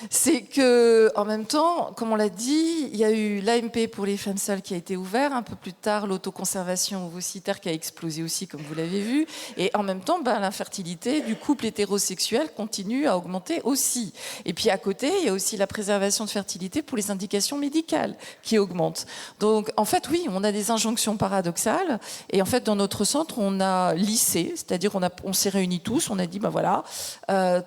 C'est que, en même temps, comme on l'a dit, il y a eu l'AMP pour les femmes seules qui a été ouvert, un peu plus tard l'autoconservation ovocitaire qui a explosé aussi, comme vous l'avez vu, et en même temps, l'infertilité du couple hétérosexuel continue à augmenter aussi. Et puis à côté, il y a aussi la préservation de fertilité pour les indications médicales qui augmentent. Donc en fait, oui, on a des injonctions paradoxales, et en fait, dans notre centre, on a lissé, c'est-à-dire on s'est réunis tous, on a dit, voilà,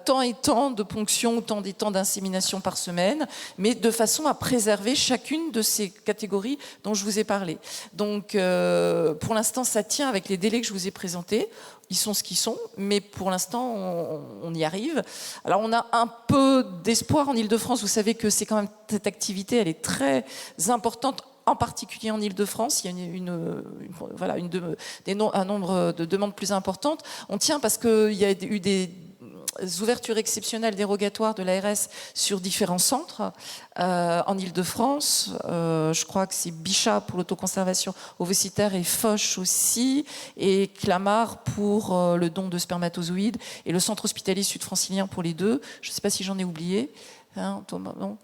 tant et tant de ponctions, autant des temps d'insémination par semaine, mais de façon à préserver chacune de ces catégories dont je vous ai parlé. Donc, pour l'instant, ça tient avec les délais que je vous ai présentés. Ils sont ce qu'ils sont, mais pour l'instant, on y arrive. Alors, on a un peu d'espoir en Ile-de-France. Vous savez que c'est quand même cette activité, elle est très importante, en particulier en Ile-de-France. Il y a un nombre de demandes plus importantes. On tient parce qu'il y a eu des ouvertures exceptionnelles dérogatoires de l'ARS sur différents centres en Ile-de-France. Je crois que c'est Bichat pour l'autoconservation ovocitaire et Foch aussi, et Clamart pour le don de spermatozoïdes, et le centre hospitalier sud-francilien pour les deux. Je ne sais pas si j'en ai oublié. Thomas, non.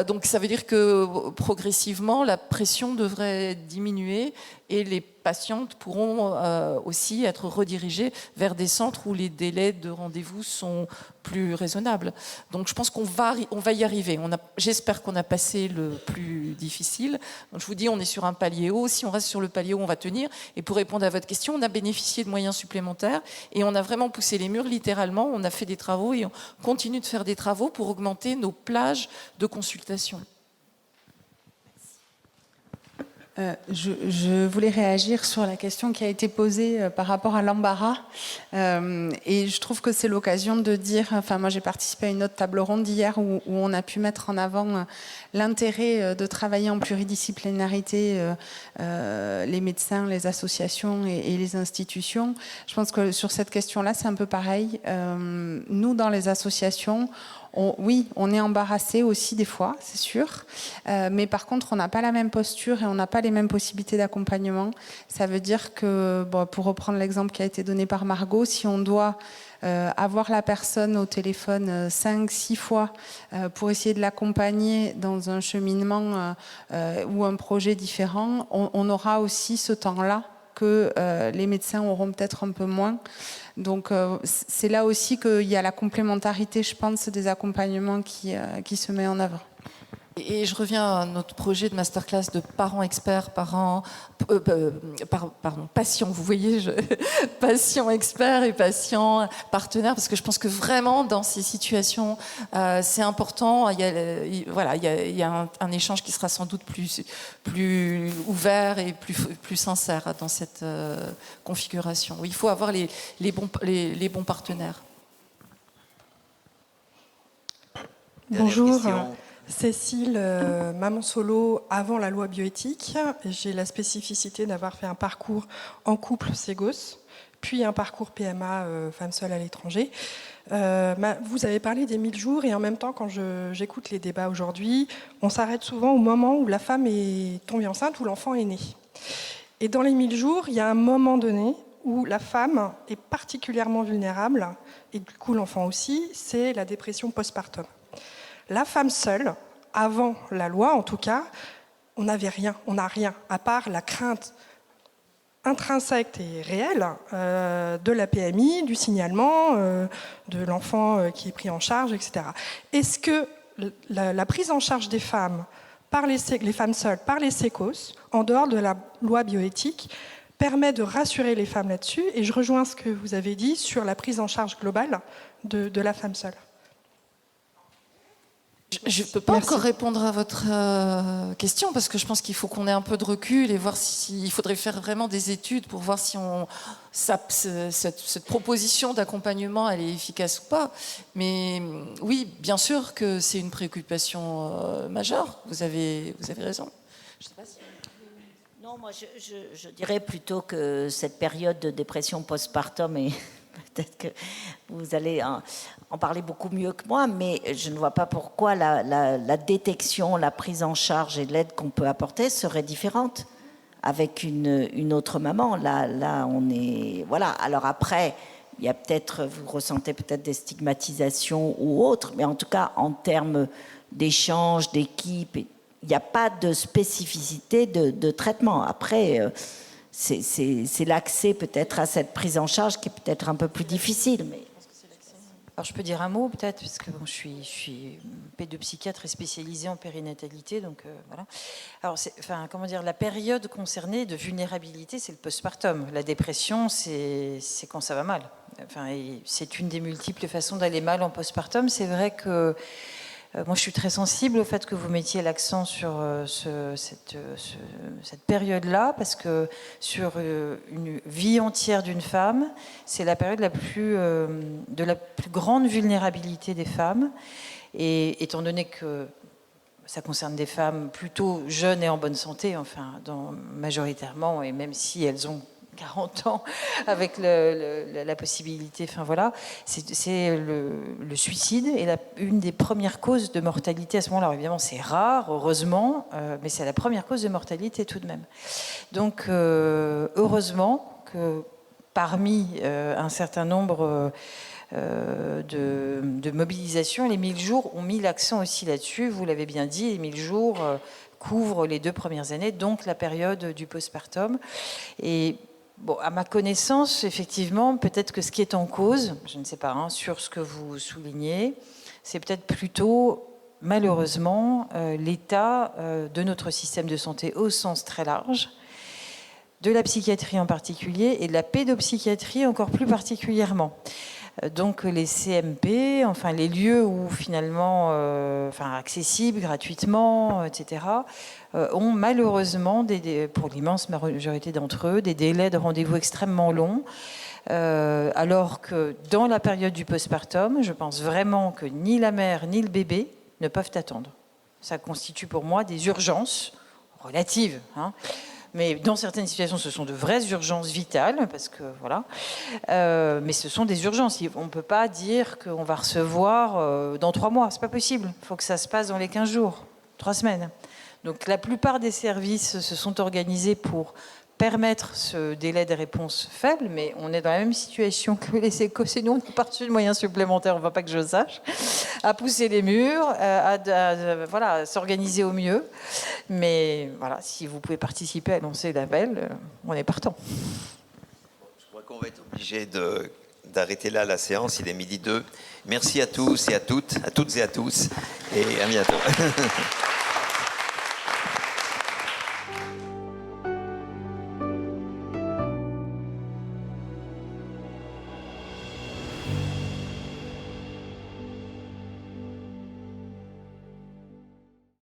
Donc ça veut dire que progressivement la pression devrait diminuer et les patientes pourront aussi être redirigées vers des centres où les délais de rendez-vous sont plus raisonnables. Donc je pense qu'on va y arriver. J'espère qu'on a passé le plus difficile. Donc je vous dis, on est sur un palier haut. Si on reste sur le palier haut, on va tenir. Et pour répondre à votre question, on a bénéficié de moyens supplémentaires et on a vraiment poussé les murs littéralement. On a fait des travaux et on continue de faire des travaux pour augmenter nos plages de consultation. Je voulais réagir sur la question qui a été posée par rapport à l'embarras. Et je trouve que c'est l'occasion de dire, enfin moi j'ai participé à une autre table ronde hier où on a pu mettre en avant l'intérêt de travailler en pluridisciplinarité, les médecins, les associations et les institutions. Je pense que sur cette question-là, c'est un peu pareil. Nous, dans les associations, oui, on est embarrassé aussi des fois, c'est sûr. Mais par contre, on n'a pas la même posture et on n'a pas les mêmes possibilités d'accompagnement. Ça veut dire que, bon, pour reprendre l'exemple qui a été donné par Margot, si on doit avoir la personne au téléphone 5-6 fois pour essayer de l'accompagner dans un cheminement ou un projet différent, on aura aussi ce temps-là que les médecins auront peut-être un peu moins. Donc c'est là aussi qu'il y a la complémentarité, je pense, des accompagnements qui se met en œuvre. Et je reviens à notre projet de masterclass de parents experts, patients, vous voyez, patients experts et patients partenaires, parce que je pense que vraiment dans ces situations, c'est important. Il y a un échange qui sera sans doute plus ouvert et plus sincère dans cette configuration. Il faut avoir les bons partenaires. Bonjour. Cécile, maman solo avant la loi bioéthique. J'ai la spécificité d'avoir fait un parcours en couple Ségos, puis un parcours PMA femme seule à l'étranger. Vous avez parlé des 1000 jours et en même temps, quand j'écoute les débats aujourd'hui, on s'arrête souvent au moment où la femme est tombée enceinte, où l'enfant est né. Et dans les 1000 jours, il y a un moment donné où la femme est particulièrement vulnérable, et du coup l'enfant aussi, c'est la dépression postpartum. La femme seule, avant la loi en tout cas, on n'a rien, à part la crainte intrinsèque et réelle de la PMI, du signalement, de l'enfant qui est pris en charge, etc. Est-ce que la prise en charge des femmes, par les femmes seules, par les Ségos, en dehors de la loi bioéthique, permet de rassurer les femmes là-dessus? Et je rejoins ce que vous avez dit sur la prise en charge globale de la femme seule. Je ne peux pas encore répondre à votre question parce que je pense qu'il faut qu'on ait un peu de recul et voir il faudrait faire vraiment des études pour voir si cette proposition d'accompagnement elle est efficace ou pas. Mais oui, bien sûr que c'est une préoccupation majeure. Vous avez raison. Je sais pas si... Non, moi je dirais plutôt que cette période de dépression postpartum est... Peut-être que vous allez en parler beaucoup mieux que moi, mais je ne vois pas pourquoi la détection, la prise en charge et l'aide qu'on peut apporter serait différente avec une autre maman. Là, on est... Voilà. Alors après, il y a peut-être, vous ressentez peut-être des stigmatisations ou autres, mais en tout cas, en termes d'échange, d'équipe, il n'y a pas de spécificité de traitement. Après... C'est l'accès peut-être à cette prise en charge qui est peut-être un peu plus difficile. Mais... Alors je peux dire un mot peut-être, parce que bon, je suis pédopsychiatre et spécialisée en périnatalité, donc voilà. Alors la période concernée de vulnérabilité, c'est le postpartum. La dépression, c'est quand ça va mal. C'est une des multiples façons d'aller mal en postpartum. C'est vrai que moi, je suis très sensible au fait que vous mettiez l'accent sur cette période-là, parce que sur une vie entière d'une femme, c'est la période de la plus grande vulnérabilité des femmes. Et étant donné que ça concerne des femmes plutôt jeunes et en bonne santé, majoritairement, et même si elles ont 40 ans avec la possibilité, c'est le suicide est une des premières causes de mortalité à ce moment-là. Évidemment, c'est rare, heureusement, mais c'est la première cause de mortalité tout de même. Donc, heureusement que parmi un certain nombre de mobilisations, les 1000 jours ont mis l'accent aussi là-dessus. Vous l'avez bien dit, les 1000 jours couvre les 2 premières années, donc la période du postpartum. Et bon, à ma connaissance, effectivement, peut-être que ce qui est en cause, je ne sais pas, hein, sur ce que vous soulignez, c'est peut-être plutôt, malheureusement, l'état de notre système de santé au sens très large, de la psychiatrie en particulier et de la pédopsychiatrie encore plus particulièrement. Donc les CMP, enfin les lieux où finalement, accessibles gratuitement, etc., ont malheureusement, pour l'immense majorité d'entre eux, des délais de rendez-vous extrêmement longs, alors que dans la période du postpartum, je pense vraiment que ni la mère ni le bébé ne peuvent attendre. Ça constitue pour moi des urgences relatives, hein. Mais dans certaines situations, ce sont de vraies urgences vitales, parce que voilà. Mais ce sont des urgences. On ne peut pas dire qu'on va recevoir dans 3 mois. C'est pas possible. Il faut que ça se passe dans les 15 jours, 3 semaines. Donc la plupart des services se sont organisés pour permettre ce délai de réponse faible, mais on est dans la même situation que les écos. Nous, on n'a pas reçu de moyens supplémentaires, on ne va pas que je sache, à pousser les murs, à s'organiser au mieux. Mais voilà, si vous pouvez participer à lancer l'appel, on est partant. Je crois qu'on va être obligé d'arrêter là la séance. Il est 12h02. Merci à tous et à toutes et à tous, et à bientôt.